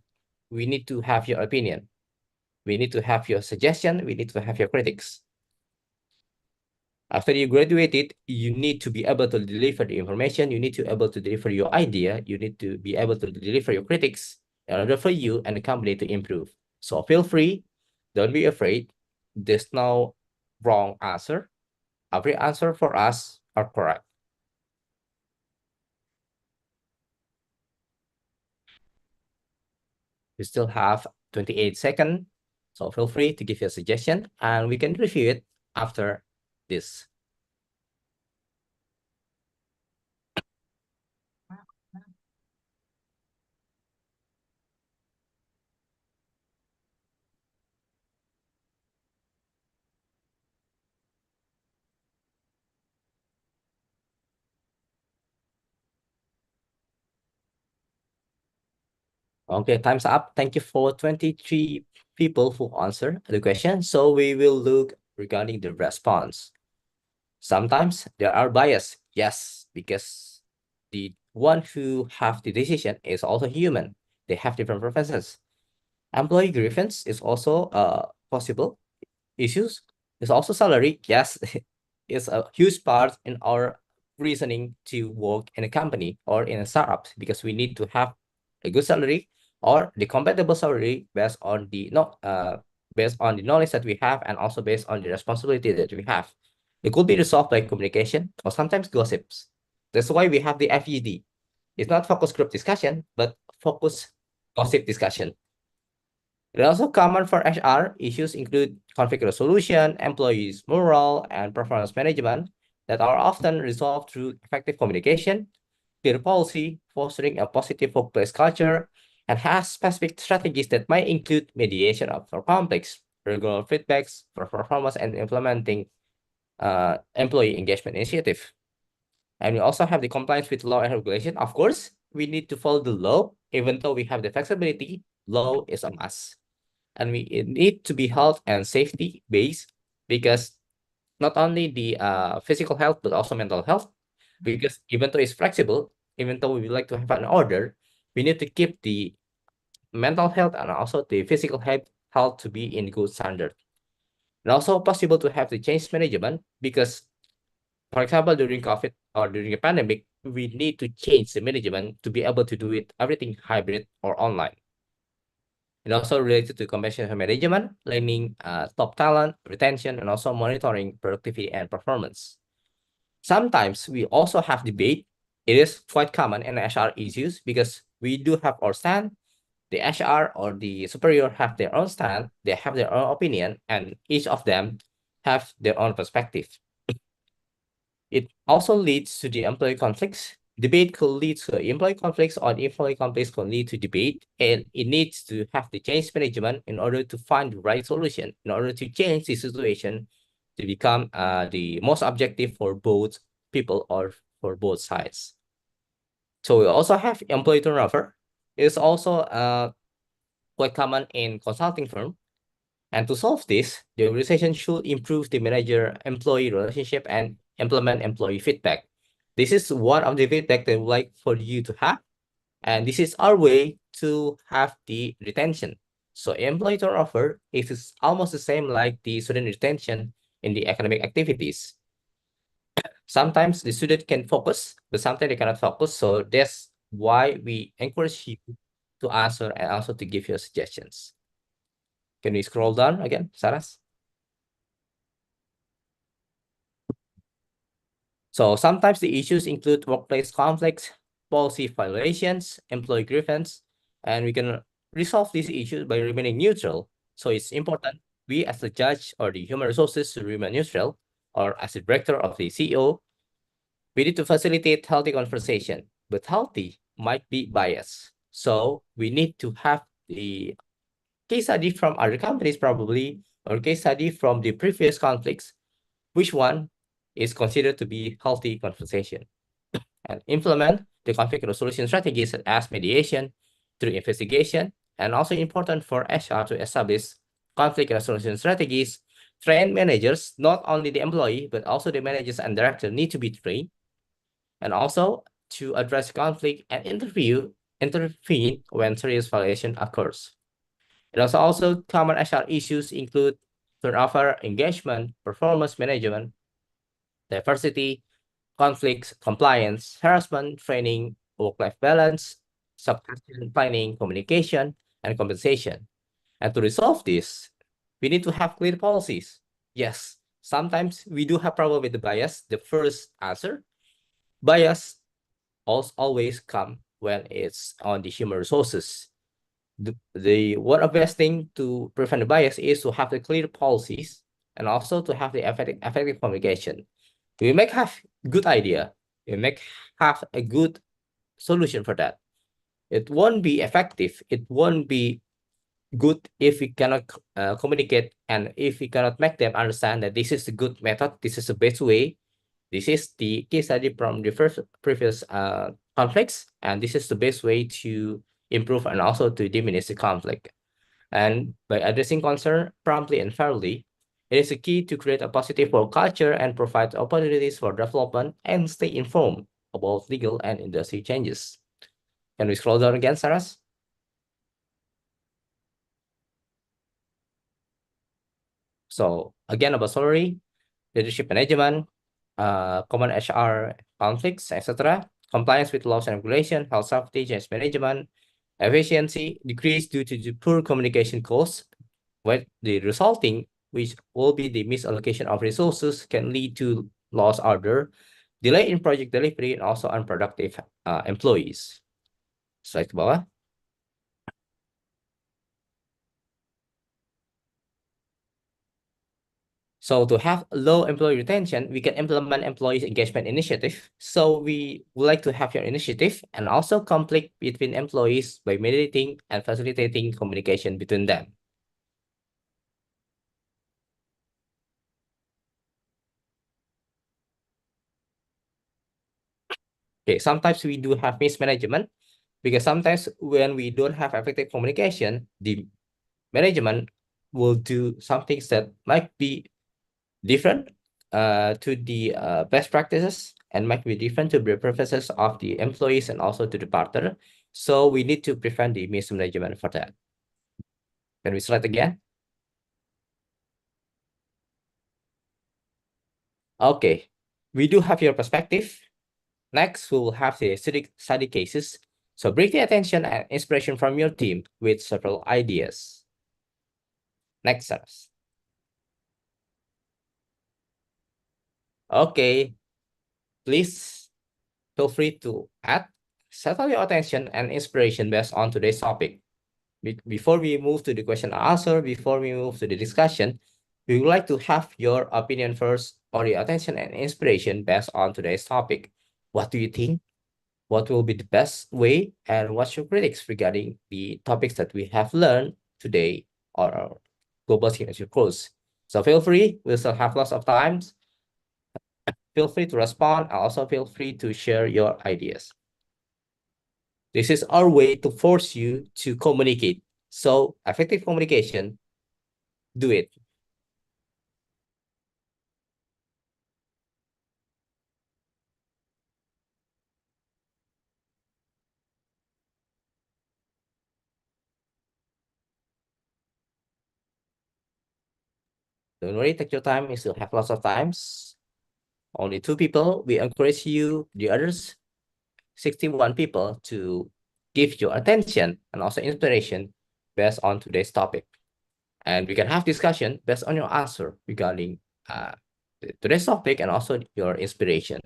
we need to have your opinion. We need to have your suggestion. We need to have your critics. After you graduated, you need to be able to deliver the information. You need to be able to deliver your idea. You need to be able to deliver your critics in order for you and the company to improve. So feel free. Don't be afraid. There's no wrong answer. Every answer for us are correct. We still have 28 seconds. So feel free to give your suggestion and we can review it after this. Okay, time's up. Thank you for 23 people who answered the question. So we will look regarding the response. Sometimes there are bias, yes, because the one who have the decision is also human. They have different preferences. Employee grievance is also possible issues. It's also salary. Yes, it's a huge part in our reasoning to work in a company or in a startup, because we need to have a good salary or the compatible salary based on the based on the knowledge that we have, and also based on the responsibility that we have. It could be resolved by communication or sometimes gossips. That's why we have the FED. It's not focus group discussion, but focus gossip discussion. It also common for HR issues include conflict resolution, employees' morale, and performance management that are often resolved through effective communication, clear policy, fostering a positive workplace culture, and has specific strategies that might include mediation of conflicts, regular feedbacks for performance, and implementing employee engagement initiative. And we also have the compliance with law and regulation. Of course, we need to follow the law, even though we have the flexibility. Law is a must. And we need to be health and safety based, because not only the physical health, but also mental health. Because even though it's flexible, even though we would like to have an order, we need to keep the mental health and also the physical health to be in good standard. And also possible to have the change management, because, for example, during COVID or during a pandemic, we need to change the management to be able to do it everything hybrid or online. And also related to compensation management, learning top talent, retention, and also monitoring productivity and performance. Sometimes we also have debate. It is quite common in HR issues, because we do have our stand. The HR or the superior have their own stand. They have their own opinion, and each of them have their own perspective. It also leads to the employee conflicts. Debate could lead to employee conflicts, or employee conflicts could lead to debate, and it needs to have the change management in order to find the right solution, in order to change the situation to become the most objective for both people or for both sides. So we also have employee turnover. It's also quite common in consulting firm. And to solve this, the organization should improve the manager-employee relationship and implement employee feedback. This is one of the feedback that we would like for you to have. And this is our way to have the retention. So employee turnover is almost the same like the student retention in the academic activities. Sometimes the student can focus, but sometimes they cannot focus. So that's why we encourage you to answer and also to give your suggestions. Can we scroll down again, Saras? So sometimes the issues include workplace conflicts, policy violations, employee grievance, and we can resolve these issues by remaining neutral. So it's important we as the judge or the human resources to remain neutral, or as the director of the CEO, we need to facilitate healthy conversation, but healthy might be biased. So we need to have the case study from other companies probably, or case study from the previous conflicts, which one is considered to be healthy conversation, and implement the conflict resolution strategies such as mediation through investigation, and also important for HR to establish conflict resolution strategies. Train managers, not only the employee, but also the managers and director need to be trained, and also to address conflict and intervene when serious violation occurs. It also common HR issues include turnover, engagement, performance management, diversity, conflicts, compliance, harassment, training, work-life balance, succession planning, communication, and compensation. And to resolve this, we need to have clear policies. Yes, sometimes we do have problem with the bias. The first answer, bias always come when it's on the human resources. The one of the best thing to prevent the bias is to have the clear policies, and also to have the effective communication. We make have good idea. We make have a good solution for that. It won't be effective. It won't be good if we cannot communicate, and if we cannot make them understand that this is the good method, this is the best way, this is the case study from the previous conflicts, and this is the best way to improve and also to diminish the conflict. And by addressing concern promptly and fairly, it is a key to create a positive work culture and provide opportunities for development and stay informed about legal and industry changes. Can we scroll down again, Saras? So again, about salary, leadership management, common HR conflicts, etc., compliance with laws and regulation, health safety, change management, efficiency decrease due to the poor communication costs, where the resulting, which will be the misallocation of resources, can lead to lost order, delay in project delivery, and also unproductive employees. Slide ke bawah. So to have low employee retention, we can implement employees engagement initiative. So we would like to have your initiative and also conflict between employees by mediating and facilitating communication between them. Okay, sometimes we do have mismanagement because sometimes when we don't have effective communication, the management will do some things that might be different to the best practices and might be different to the preferences of the employees and also to the partner. So we need to prevent the mismanagement for that. Can we slide again? Okay, we do have your perspective. Next, we will have the study cases. So bring the attention and inspiration from your team with several ideas. Next, Saras. Okay, please feel free to add, settle your attention and inspiration based on today's topic. Before we move to the question and answer, before we move to the discussion, we would like to have your opinion first or your attention and inspiration based on today's topic. What do you think? What will be the best way? And what's your critics regarding the topics that we have learned today or our global signature course? So feel free, we still have lots of times. Feel free to respond. Also feel free to share your ideas. This is our way to force you to communicate. So effective communication, do it. Don't worry, take your time. You still have lots of times. Only 2 people. We encourage you, the others, 61 people, to give your attention and also inspiration based on today's topic. And we can have discussion based on your answer regarding today's topic and also your inspiration.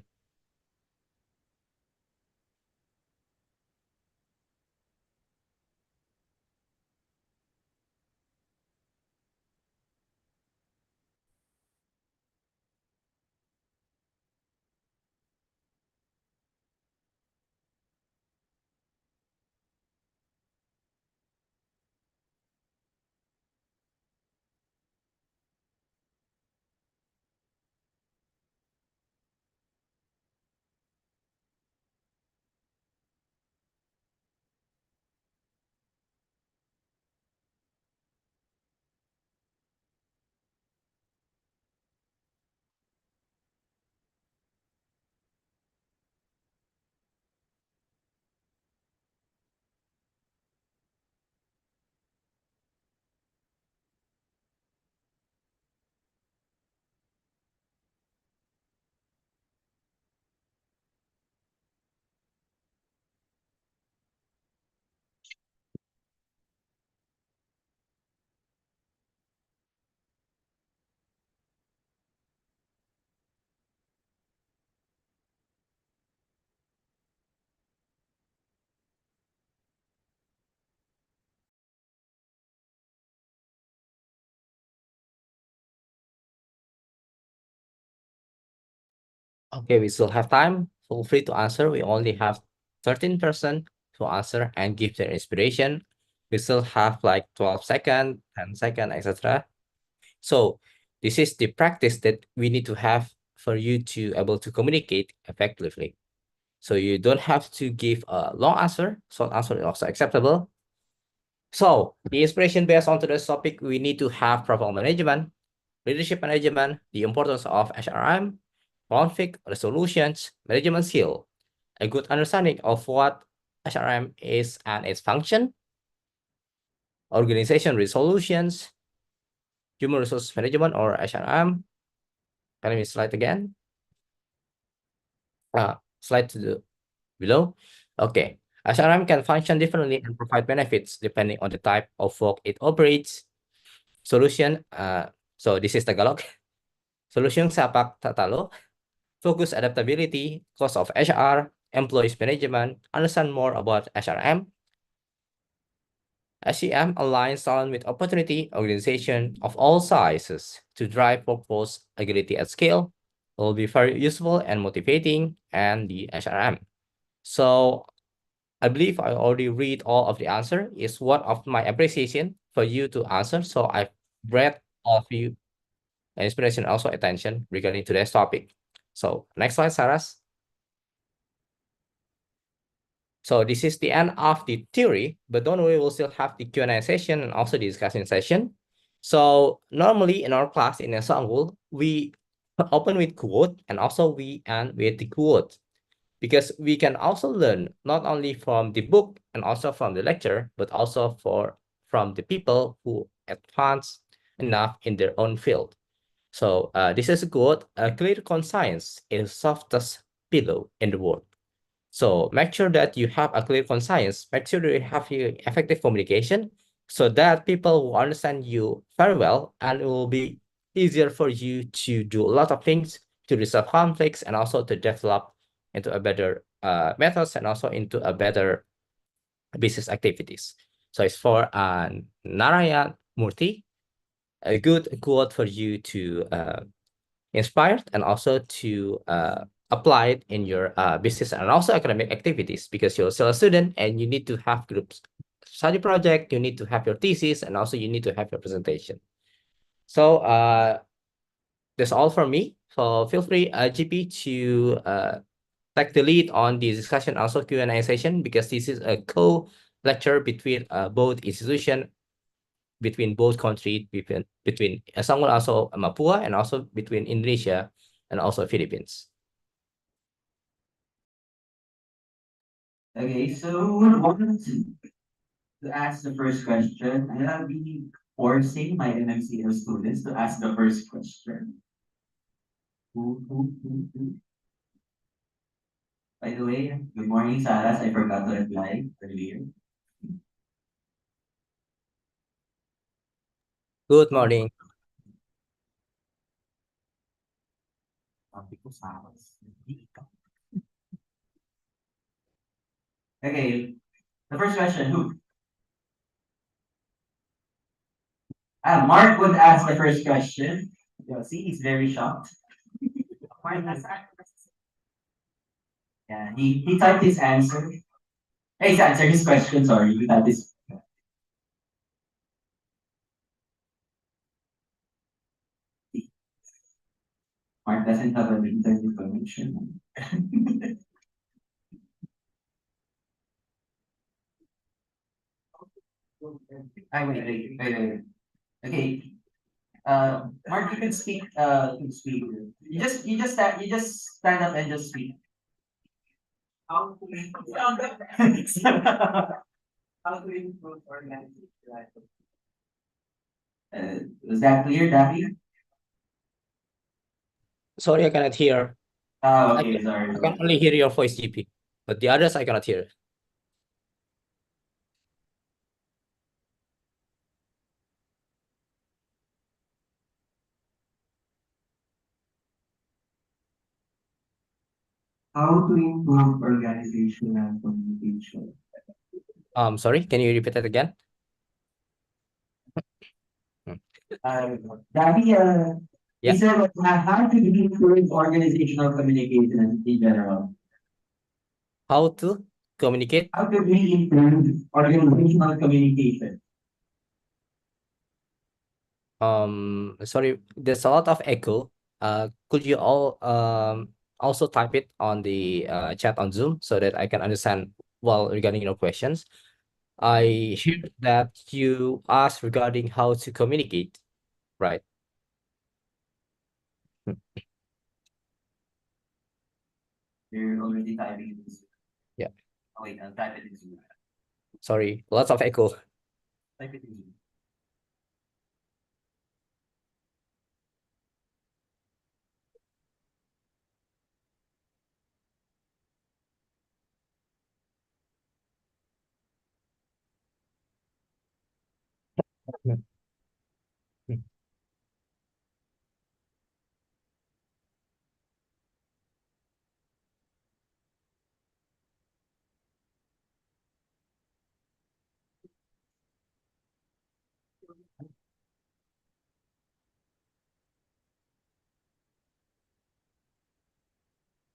Okay, we still have time. Feel free to answer. We only have 13% to answer and give their inspiration. We still have like 12 seconds, 10 seconds, etc. So this is the practice that we need to have for you to able to communicate effectively. So you don't have to give a long answer. Short answer is also acceptable. So the inspiration based on today's topic, we need to have problem management, leadership management, the importance of HRM, conflict resolutions, management skill. a good understanding of what HRM is and its function, organization resolutions, human resource management or HRM. Can we slide again? Slide to the below. Okay. HRM can function differently and provide benefits depending on the type of work it operates. Solution, so this is Tagalog. Solution Sapak Tatalo. Focus adaptability, cost of HR, employees management, understand more about HRM. SEM aligns talent with opportunity, organization of all sizes to drive workforce agility at scale. It will be very useful and motivating, and the HRM. So I believe I already read all of the answer. Is what of my appreciation for you to answer. So I've read all of you inspiration, also attention regarding today's topic. So next slide, Saras. So this is the end of the theory, but don't worry, we'll still have the Q&A session and also the discussion session. So normally in our class in Unggul, we open with quote and also we end with the quote, because we can also learn not only from the book and also from the lecture, but also from the people who advance enough in their own field. So this is a quote: "A clear conscience is the softest pillow in the world." So make sure that you have a clear conscience. Make sure that you have your effective communication so that people will understand you very well, and it will be easier for you to do a lot of things, to resolve conflicts, and also to develop into a better methods and also into a better business activities. So it's for Narayan Murthy, a good quote for you to inspire and also to apply it in your business and also academic activities, because you're still a student and you need to have groups study project, you need to have your thesis, and also you need to have your presentation. So that's all from me. So feel free, GP, to take the lead on the discussion, also Q&A session, because this is a co-lecture between both institutions, between both countries, between someone also Papua and also between Indonesia and also Philippines. Okay, so we wanted to ask the first question. I'll be forcing my MMCR students to ask the first question. Who? By the way, good morning, Saras. I forgot to reply earlier. Good morning. Sabi ko, Saras. Okay, the first question, who? Mark would ask the first question. You see, he's very shocked. Yeah, he typed his answer. Hey, he's answered his question, sorry. He typed his. Mark doesn't have an internet connection. Wait. Okay. Mark, you can speak. You just stand up and just speak. How to improve organization? Was that clear, Daffy? Sorry, I cannot hear. Oh, okay, sorry. I can only hear your voice, GP, but the others I cannot hear. How to improve organizational communication? Sorry, can you repeat that again? Daffy, Yeah. he said, how to improve organizational communication in general? How to communicate? How could we improve organizational communication? Sorry, there's a lot of echo. Could you all also type it on the chat on Zoom so that I can understand well regarding your questions? I heard that you asked regarding how to communicate, right? You're already typing this. Oh, wait, I'll type it in Zoom. Sorry, lots of echo. Type it in Zoom.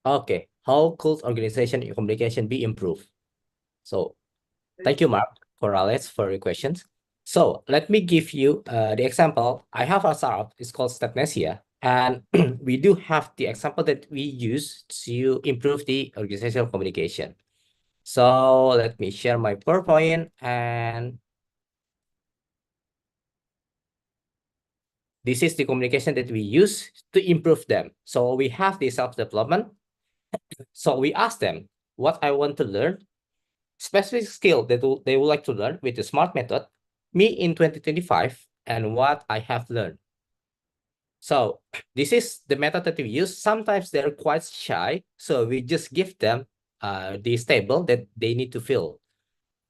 Okay, how could organization communication be improved? So thank you, Mark, for Alex, for your questions. So let me give you the example. I have a startup, it's called Stepnesia, and we do have the example that we use to improve the organizational communication. So let me share my PowerPoint, and this is the communication that we use to improve them. So we have the self-development. So we ask them what I want to learn, specific skill that they would like to learn with the SMART method, me in 2025, and what I have learned. So this is the method that we use. Sometimes they're quite shy, so we just give them this table that they need to fill.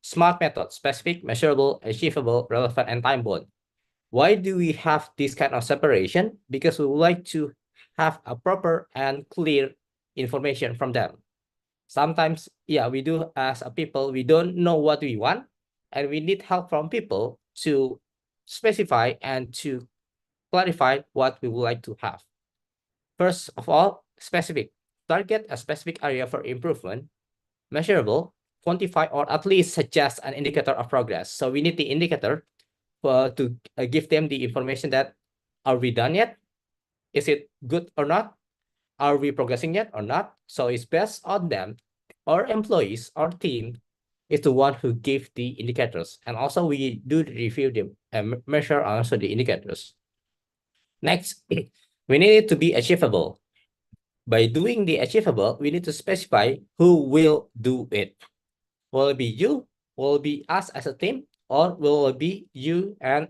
SMART method: specific, measurable, achievable, relevant, and time-bound. Why do we have this kind of separation? Because we would like to have a proper and clear information from them. Sometimes, yeah, we do as a people, we don't know what we want, and we need help from people to specify and to clarify what we would like to have. First of all, specific. Target a specific area for improvement, measurable, quantify, or at least suggest an indicator of progress. So we need the indicator to give them the information that, are we done yet? Is it good or not? Are we progressing yet or not? So it's best on them. Our employees, our team is the one who give the indicators. And also we do review them and measure also the indicators. Next, we need it to be achievable. By doing the achievable, we need to specify who will do it. Will it be you? Will it be us as a team? Or will it be you and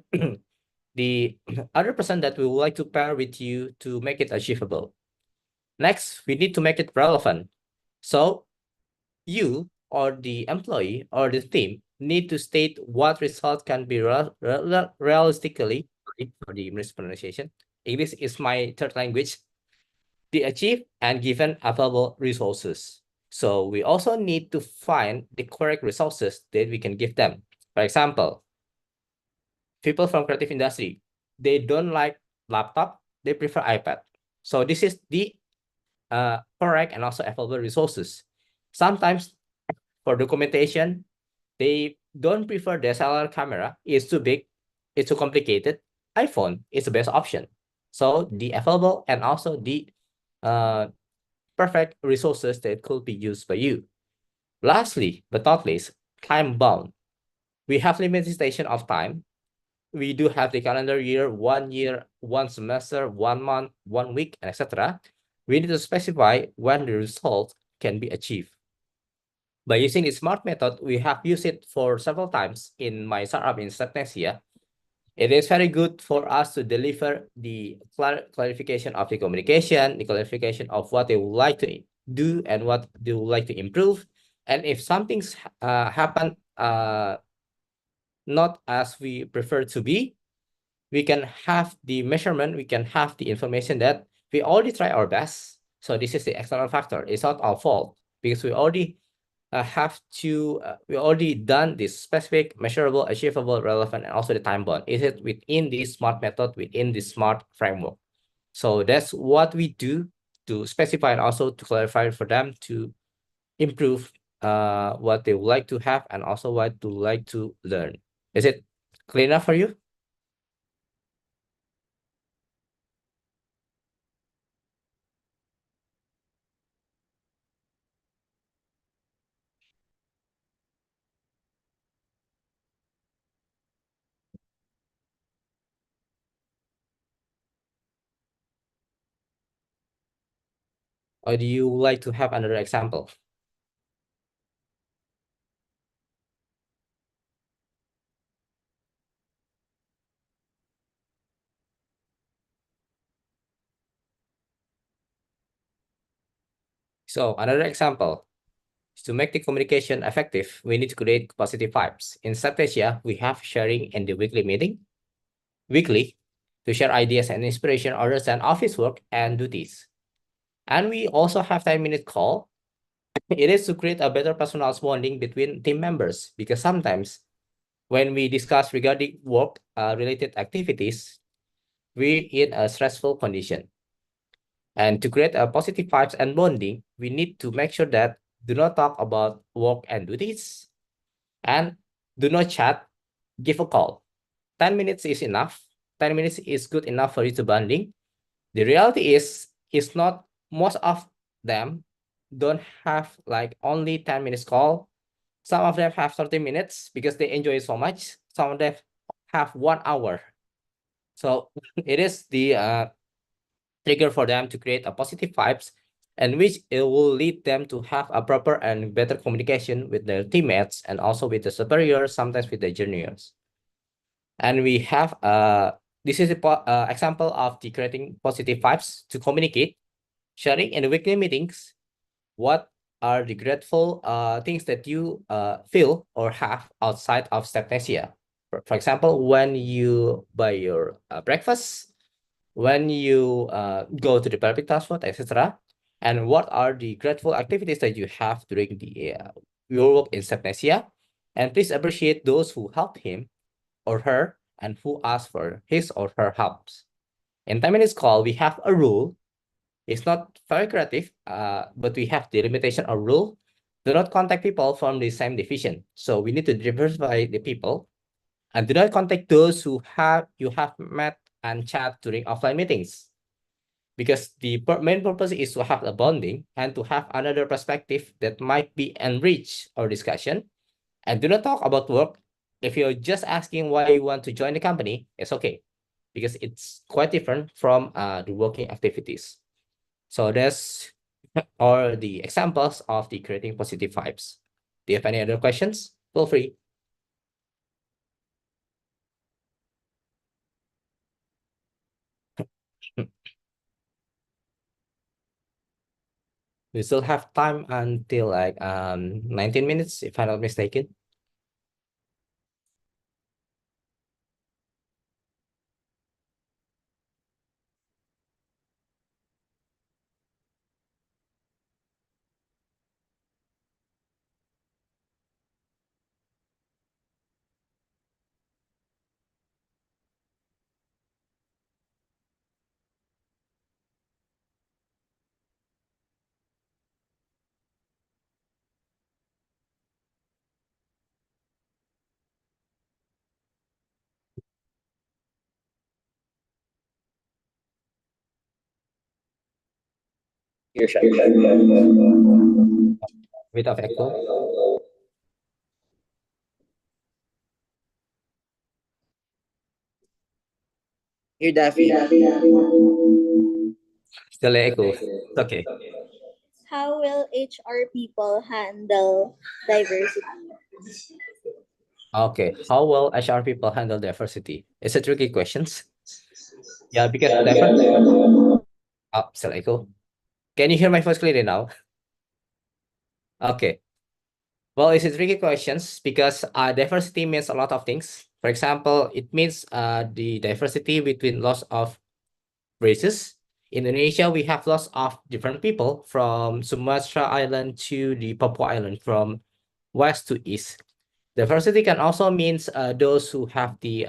the other person that we would like to pair with you to make it achievable? Next, we need to make it relevant. So you or the employee or the team need to state what result can be realistically, for the mispronunciation, English is my third language, be achieved and given available resources. So we also need to find the correct resources that we can give them. For example, people from creative industry, they don't like laptop, they prefer iPad. So this is the correct and also available resources. Sometimes for documentation, they don't prefer DSLR camera. It's too big, it's too complicated. iPhone is the best option. So the available and also the perfect resources that could be used by you. Lastly, but not least, time bound. We have limitation of time. We do have the calendar year, 1 semester, 1 month, 1 week, etc. We need to specify when the result can be achieved. By using the SMART method, we have used it for several times in my startup in Stepnesia. It is very good for us to deliver the clarification of the communication, the clarification of what they would like to do and what they would like to improve. And if something's happen not as we prefer to be, we can have the measurement, we can have the information that we already try our best. So this is the external factor. It's not our fault because we already we already done this specific, measurable, achievable, relevant, and also the time bound. Is it within this SMART method, within this SMART framework? So that's what we do to specify and also to clarify for them to improve what they would like to have and also what they would like to learn. Is it clear enough for you? Or do you like to have another example? So another example, to make the communication effective, we need to create positive vibes. In Strategia, we have sharing in the weekly meeting, to share ideas and inspiration other than office work and duties. And we also have 10-minute call. It is to create a better personal bonding between team members, because sometimes when we discuss regarding work related activities, we in a stressful condition. And to create a positive vibes and bonding, we need to make sure that do not talk about work and duties, and do not chat, give a call. 10 minutes is enough. 10 minutes is good enough for you to bonding. The reality is not most of them don't have like only 10 minutes call. Some of them have 30 minutes because they enjoy it so much. Some of them have 1 hour. So it is the trigger for them to create a positive vibes, and which it will lead them to have a proper and better communication with their teammates and also with the superiors, sometimes with the juniors. And we have this is a example of the creating positive vibes to communicate, sharing in the weekly meetings what are the grateful things that you feel or have outside of Stepnesia. For example, when you buy your breakfast, when you go to the public transport, etc. And what are the grateful activities that you have during the your work in Stepnesia. And please appreciate those who helped him or her and who asked for his or her helps. In 10 minutes call, we have a rule. It's not very creative, but we have the limitation or rule. Do not contact people from the same division. So we need to diversify the people, and do not contact those who you have met and chat during offline meetings, because the main purpose is to have a bonding and to have another perspective that might be enrich our discussion. And do not talk about work. If you're just asking why you want to join the company, it's okay, because it's quite different from the working activities. So that's are the examples of the creating positive vibes. Do you have any other questions? Feel free. We still have time until like 19 minutes, if I'm not mistaken. Bit of echo. Here, Daffy. Still echo. It's okay. How will HR people handle diversity? Okay. How will HR people handle diversity? It's a tricky question. Yeah, because diversity. Oh, still echo. Can you hear my voice clearly now? Okay. Well, it's a tricky question because diversity means a lot of things. For example, it means the diversity between lots of races. In Indonesia, we have lots of different people from Sumatra Island to the Papua Island, from west to east. Diversity can also means those who have the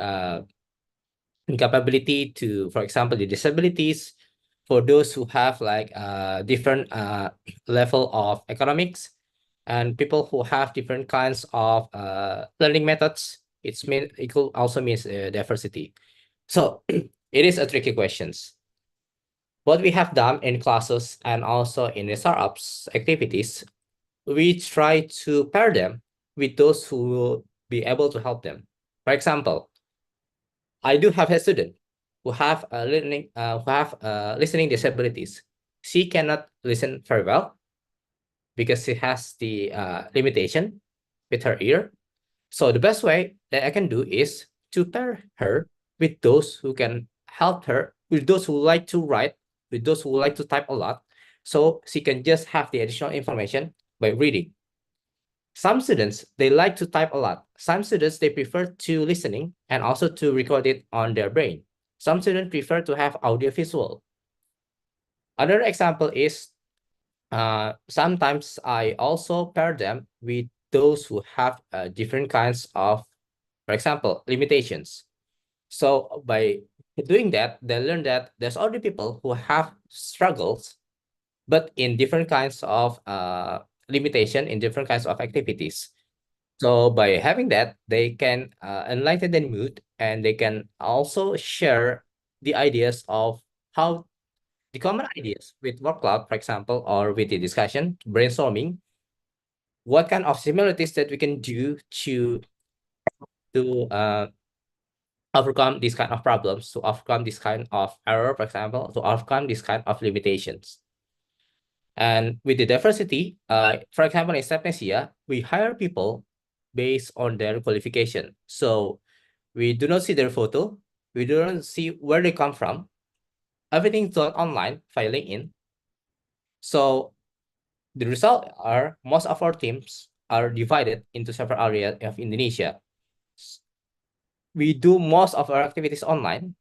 incapability to, for example, the disabilities, for those who have like different level of economics, and people who have different kinds of learning methods. It could also means diversity. So it is a tricky questions. What we have done in classes and also in the startups activities, we try to pair them with those who will be able to help them. For example, I do have a student who have listening disabilities. She cannot listen very well because she has the limitation with her ear. So the best way that I can do is to pair her with those who can help her, with those who like to write, with those who like to type a lot. so she can just have the additional information by reading. Some students, they like to type a lot. Some students, they prefer to listening and also to record it on their brain. Some students prefer to have audiovisual. Another example is sometimes I also pair them with those who have different kinds of, for example, limitations. So by doing that, they learn that there's other people who have struggles, but in different kinds of limitation, in different kinds of activities. So by having that, they can enlighten their mood, and they can also share the ideas of how the common ideas with word cloud, for example, or with the discussion, brainstorming, what kind of similarities that we can do to overcome these kind of problems, to overcome this kind of error, for example, to overcome this kind of limitations. And with the diversity, for example, in Sapnesia, we hire people based on their qualification. So we do not see their photo. We do not see where they come from. Everything's done online, filing in. So the result are most of our teams are divided into several areas of Indonesia. We do most of our activities online.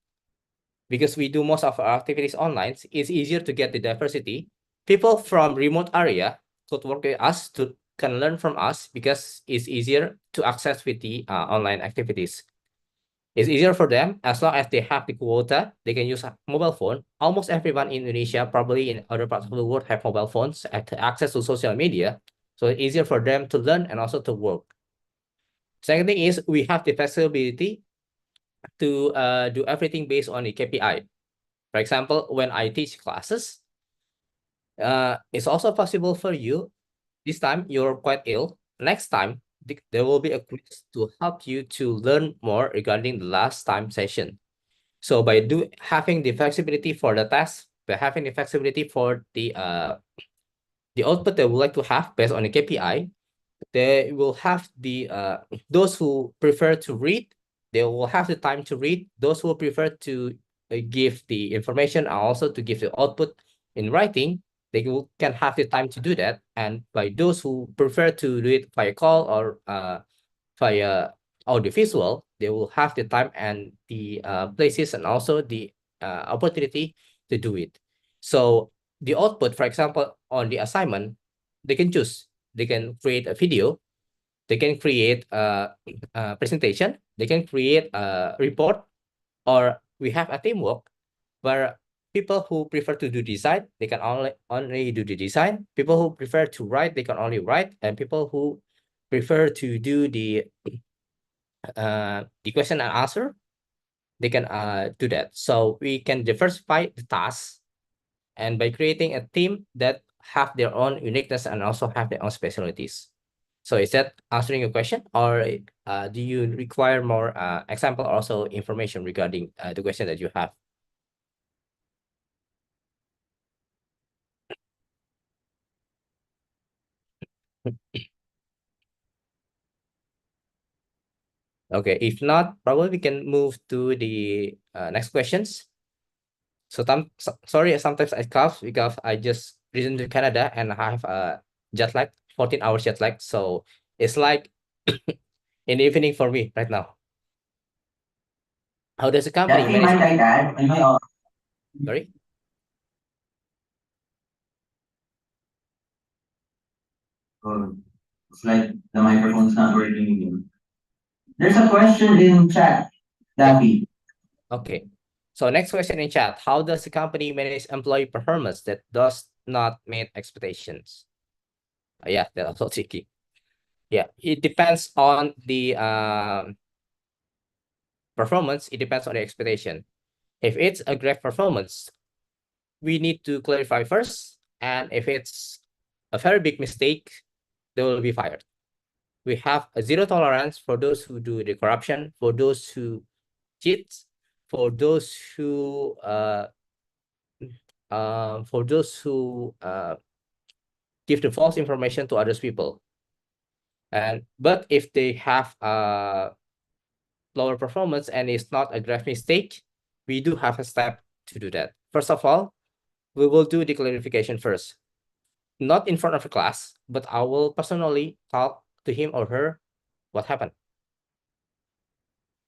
Because we do most of our activities online, it's easier to get the diversity. People from remote area could work with us, can learn from us, because it's easier to access with the online activities. It's easier for them as long as they have the quota. They can use a mobile phone. Almost everyone in Indonesia, probably in other parts of the world, have mobile phones and access to social media. So it's easier for them to learn and also to work. Second thing is we have the flexibility to do everything based on the KPI. For example, when I teach classes, it's also possible for you. This time you're quite ill. Next time, there will be a quiz to help you to learn more regarding the last time session. So by having the flexibility for the test, by having the flexibility for the output they would like to have based on the KPI, they will have the those who prefer to read, they will have the time to read. Those who prefer to give the information and also to give the output in writing, they can have the time to do that. And by those who prefer to do it via call or via audiovisual, they will have the time and the places and also the opportunity to do it. So the output, for example, on the assignment, they can choose. They can create a video, they can create a presentation, they can create a report, or we have a teamwork where people who prefer to do design, they can only do the design. People who prefer to write, they can only write, and people who prefer to do the question and answer, they can do that. So we can diversify the tasks, and by creating a team that have their own uniqueness and also have their own specialties. So is that answering your question, or do you require more example or also information regarding the question that you have? Okay, if not, probably we can move to the next questions. So sorry, sometimes I cough because I just returned to Canada and I have a jet lag, 14 hours jet lag. So it's like in the evening for me right now. How does the company That thing might I add? Am I Sorry? It's like the microphone's not working again. There's a question in chat, Daffy. Okay. So next question in chat. How does the company manage employee performance that does not meet expectations? Yeah, that's also tricky. Yeah, it depends on the performance. It depends on the expectation. If it's a great performance, we need to clarify first. And if it's a very big mistake, they will be fired. We have a zero tolerance for those who do the corruption, for those who cheat, for those who give the false information to others people. But if they have lower performance and it's not a grave mistake, we do have a step to do that. First of all, we will do the clarification first. Not in front of the class, but I will personally talk to him or her what happened.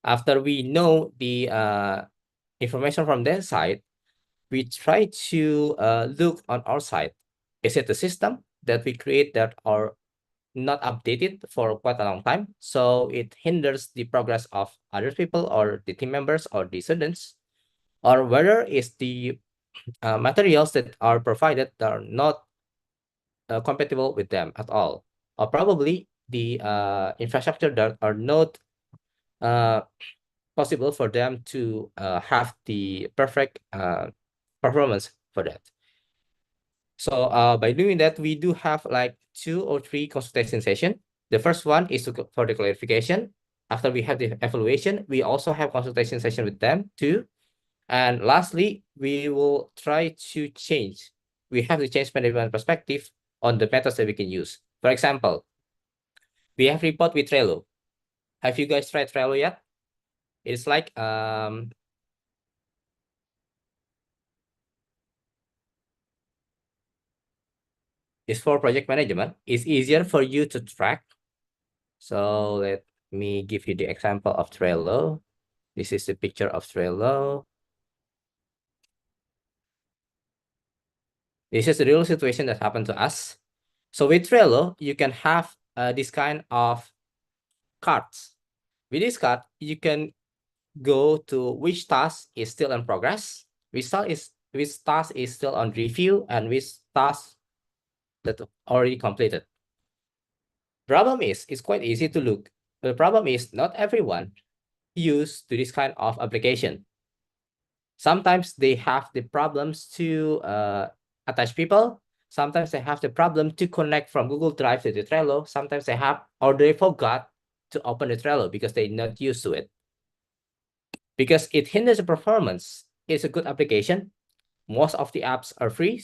After we know the information from their side, we try to look on our side. Is it the system that we create that are not updated for quite a long time? So it hinders the progress of other people or the team members or the students, or whether it's the materials that are provided that are not compatible with them at all, or probably the infrastructure that are not possible for them to have the perfect performance for that. So by doing that, we do have like 2 or 3 consultation sessions. The first one is for the clarification. After we have the evaluation, we also have consultation session with them too. And lastly, we will try to change. We have the change management perspective on the methods that we can use. For example, we have report with Trello. Have you guys tried Trello yet? It's like it's for project management. It's easier for you to track. So let me give you the example of Trello. This is the picture of Trello. This is the real situation that happened to us. So with Trello, you can have this kind of cards. With this card, you can go to which task is still in progress, which task is still on review, and which task that already completed. Problem is, it's quite easy to look. The problem is not everyone used to this kind of application. Sometimes they have the problems to attach people. Sometimes they have the problem to connect from Google Drive to the Trello. Sometimes they have, or they forgot to open the Trello because they're not used to it. Because it hinders the performance. It's a good application. Most of the apps are free,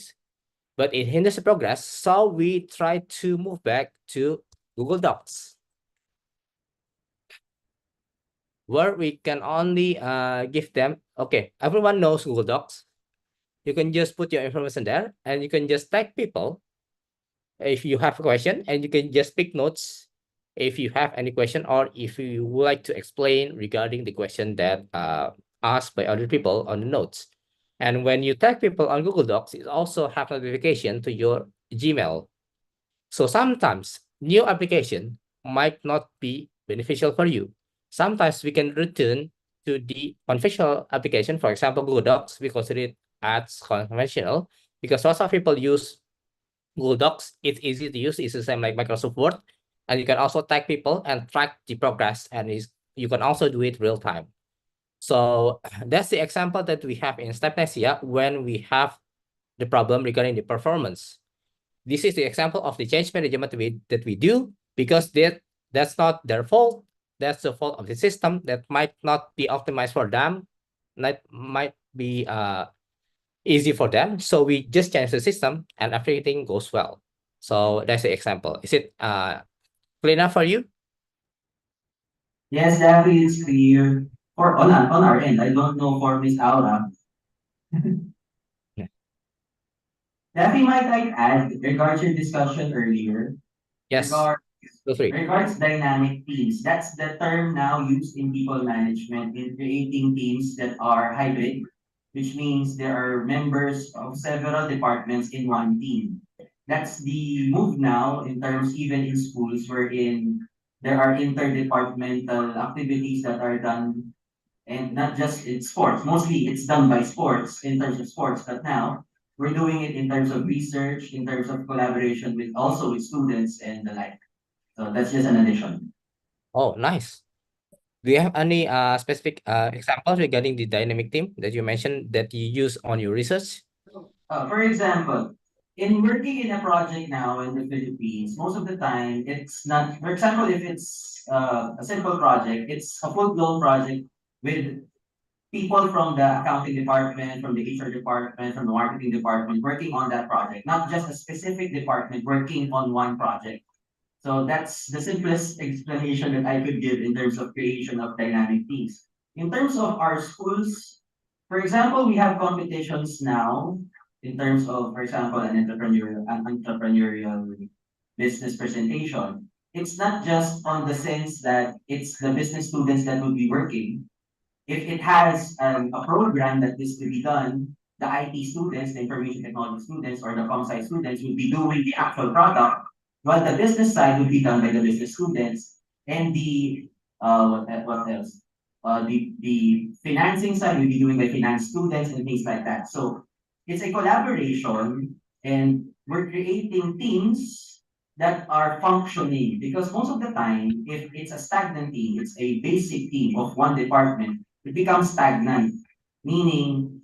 but it hinders the progress. So we try to move back to Google Docs, where we can only give them, okay, everyone knows Google Docs. You can just put your information there and you can just tag people if you have a question, and you can just pick notes if you have any question, or if you would like to explain regarding the question that asked by other people on the notes. And when you tag people on Google Docs, it also have notification to your Gmail. So sometimes new application might not be beneficial for you. Sometimes we can return to the conventional application. For example, Google Docs, we consider it as conventional because lots of people use Google Docs. It's easy to use. It's the same like Microsoft Word. And you can also tag people and track the progress, and you can also do it real time. So that's the example that we have in Stepnesia when we have the problem regarding the performance. This is the example of the change management that we do, because that's not their fault. That's the fault of the system that might not be optimized for them, that might be easy for them. So we just change the system and everything goes well. So that's the example. Is it clear enough for you? Yes, Daffy, it's clear. Or on our end, I don't know for Miss Aura. Yeah. Daffy, might I add, regards your discussion earlier, Yes. Feel free. regards dynamic teams, that's the term now used in people management in creating teams that are hybrid, which means there are members of several departments in one team. That's the move now in terms even in schools wherein there are interdepartmental activities that are done, and not just in sports. Mostly it's done by sports in terms of sports, but now we're doing it in terms of research, in terms of collaboration with also with students and the like. So that's just an addition. Oh, nice. Do you have any specific examples regarding the dynamic team that you mentioned that you use on your research? For example, in working in a project now in the Philippines, most of the time it's not, for example, if it's a simple project, it's a full-blown project with people from the accounting department, from the HR department, from the marketing department working on that project, not just a specific department working on one project. So that's the simplest explanation that I could give in terms of creation of dynamic teams. In terms of our schools, for example, we have competitions now in terms of, for example, an entrepreneurial business presentation, it's not just on the sense that it's the business students that will be working. If it has a program that is to be done, the IT students, the information technology students, or the com sci students will be doing the actual product, while the business side will be done by the business students, and the what else? The financing side will be doing by finance students and things like that. So it's a collaboration, and we're creating teams that are functioning, because most of the time, if it's a stagnant team, it's a basic team of one department, it becomes stagnant, meaning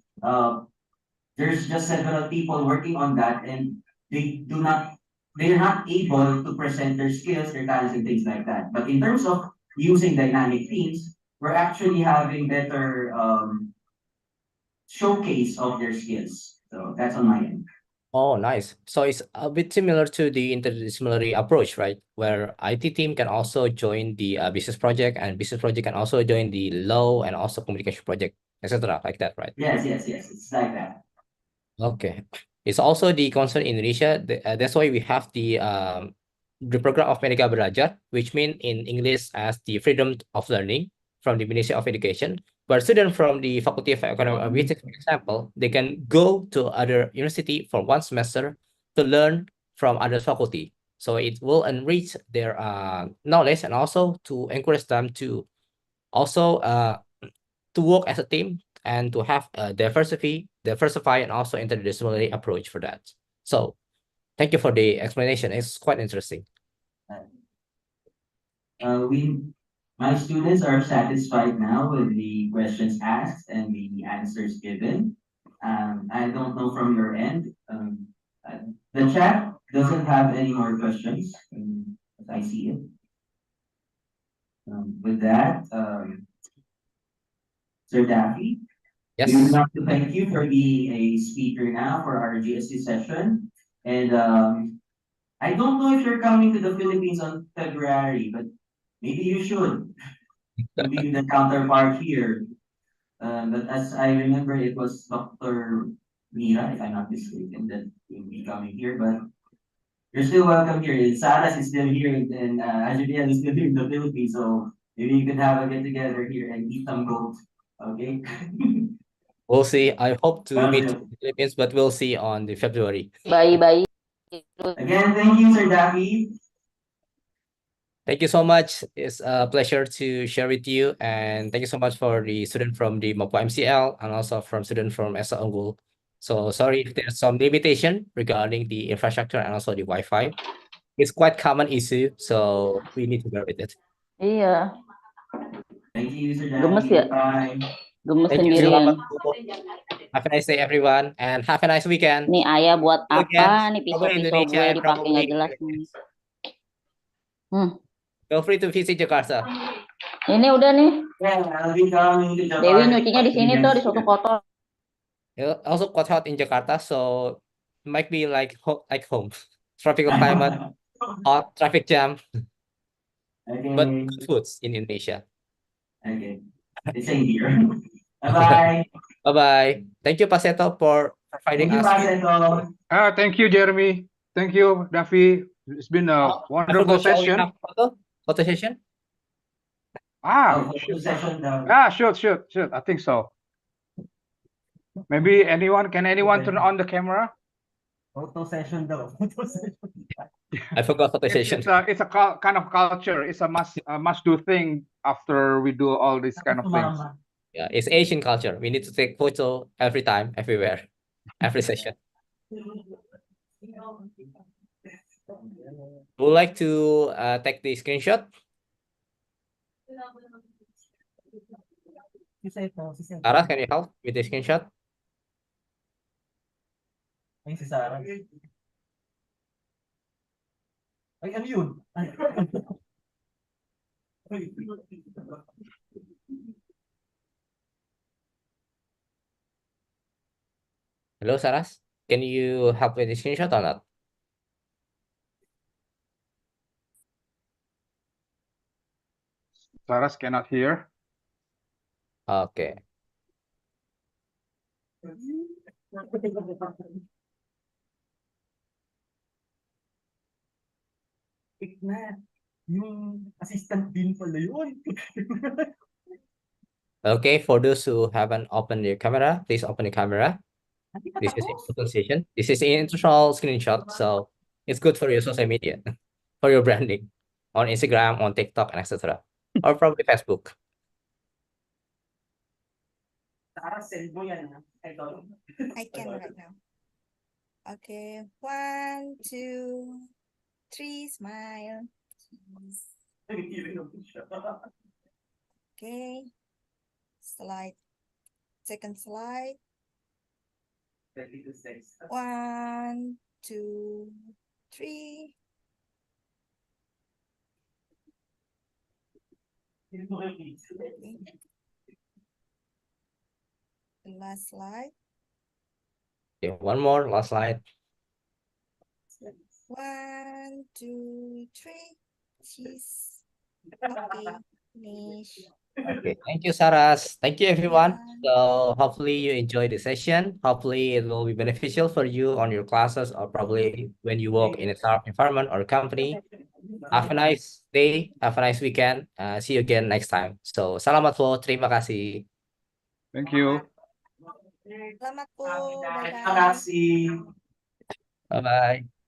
there's just several people working on that, and they do not they're not able to present their skills, their talents, and things like that. But in terms of using dynamic teams, we're actually having better showcase of their skills. So that's on my end. Oh, nice. So it's a bit similar to the interdisciplinary approach, right? Where IT team can also join the business project, and business project can also join the law and also communication project, etc. Like that, right? Yes, it's like that. Okay. It's also the concern in Indonesia. That's why we have the program of Merdeka Belajar, which mean in English as the freedom of learning from the Ministry of Education. Where students from the Faculty of Economic and Business, for example, they can go to other university for one semester to learn from other faculty. So it will enrich their knowledge, and also to encourage them to also to work as a team and to have a diversify and also interdisciplinary approach for that. So thank you for the explanation. It's quite interesting. My students are satisfied now with the questions asked and the answers given. I don't know from your end. The chat doesn't have any more questions, as I see it. With that, Sir Daffy, we would Yes. like to thank you for being a speaker now for our GSC session. And I don't know if you're coming to the Philippines on February, but maybe you should. You'll be the counterpart here. But as I remember, it was Dr. Mira, if I'm not mistaken, that will be coming here. But you're still welcome here. Salas is still here, and Adrian is still here in the Philippines. So maybe you can have a get together here and eat some goat. Okay. We'll see. I hope to meet Okay. in the Philippines, but we'll see on the February. Bye-bye. Again, thank you, Sir Daffy. Thank you so much. It's a pleasure to share with you. And thank you so much for the student from the Mapo MCL and also from student from ESA Unggul. So sorry if there's some limitation regarding the infrastructure and also the Wi-Fi. It's quite common issue, so we need to bear with it. Iya, Thank you, Sir gemes Daffy. ya, Bye. gemes Thank you, sendirian. have a nice day, everyone, and have a nice weekend. Nih ayah buat See you again. apa nih Probably pisau-pisau Indonesia gue and dipakai probably nggak jelas nih. feel free to visit Jakarta. Ini udah nih, Yeah, I'll be coming to Jakarta. Dewi nyucinya di sini tuh, di suatu kotor. Also quite hot in Jakarta, so might be like home. Tropical climate, hot traffic jam, but Okay. good foods in Indonesia. Okay. The same here. Bye-bye. Bye-bye. Thank you, Paseto, for providing Thank you, us with Paseto. Thank you, Jeremy. Thank you, Daffy. It's been a I wonderful forgot, shall we session. have photo session? Photo session now. Should. I think so. Maybe can anyone turn on the camera? Photo session daw. I forgot photo session. It's a kind of culture. It's a must do thing after we do all these kind of things. Yeah, it's Asian culture. We need to take photo every time, everywhere, every session. Would like to take the screenshot? Sarah, can you help with the screenshot? Ay, si Sarah. Ay, ano yun? Hello, Saras. Can you help with the screenshot or not? Saras cannot hear. Okay. Yung assistant din pala yun. Okay, for those who haven't opened their camera, please open the camera. This is a presentation. This is an internal screenshot, so it's good for your social media, for your branding on Instagram, on TikTok, and etc. Or probably Facebook. Sarah, send mo yan. Ito. I can right now. Okay, 1, 2, 3, smile. Okay, slide. Second slide. 1, 2, 3. Okay. The last slide. Okay, one more, last slide. 1, 2, 3. Cheese. Okay, finish. Okay, thank you, Saras. Thank you, everyone. Yeah. So hopefully you enjoyed the session. Hopefully it will be beneficial for you on your classes or probably when you work in a startup environment or company. Have a nice day. Have a nice weekend. See you again next time. So salamat po. Terima kasih. Thank you. Selamat po. Bye-bye. Terima kasih. Bye-bye.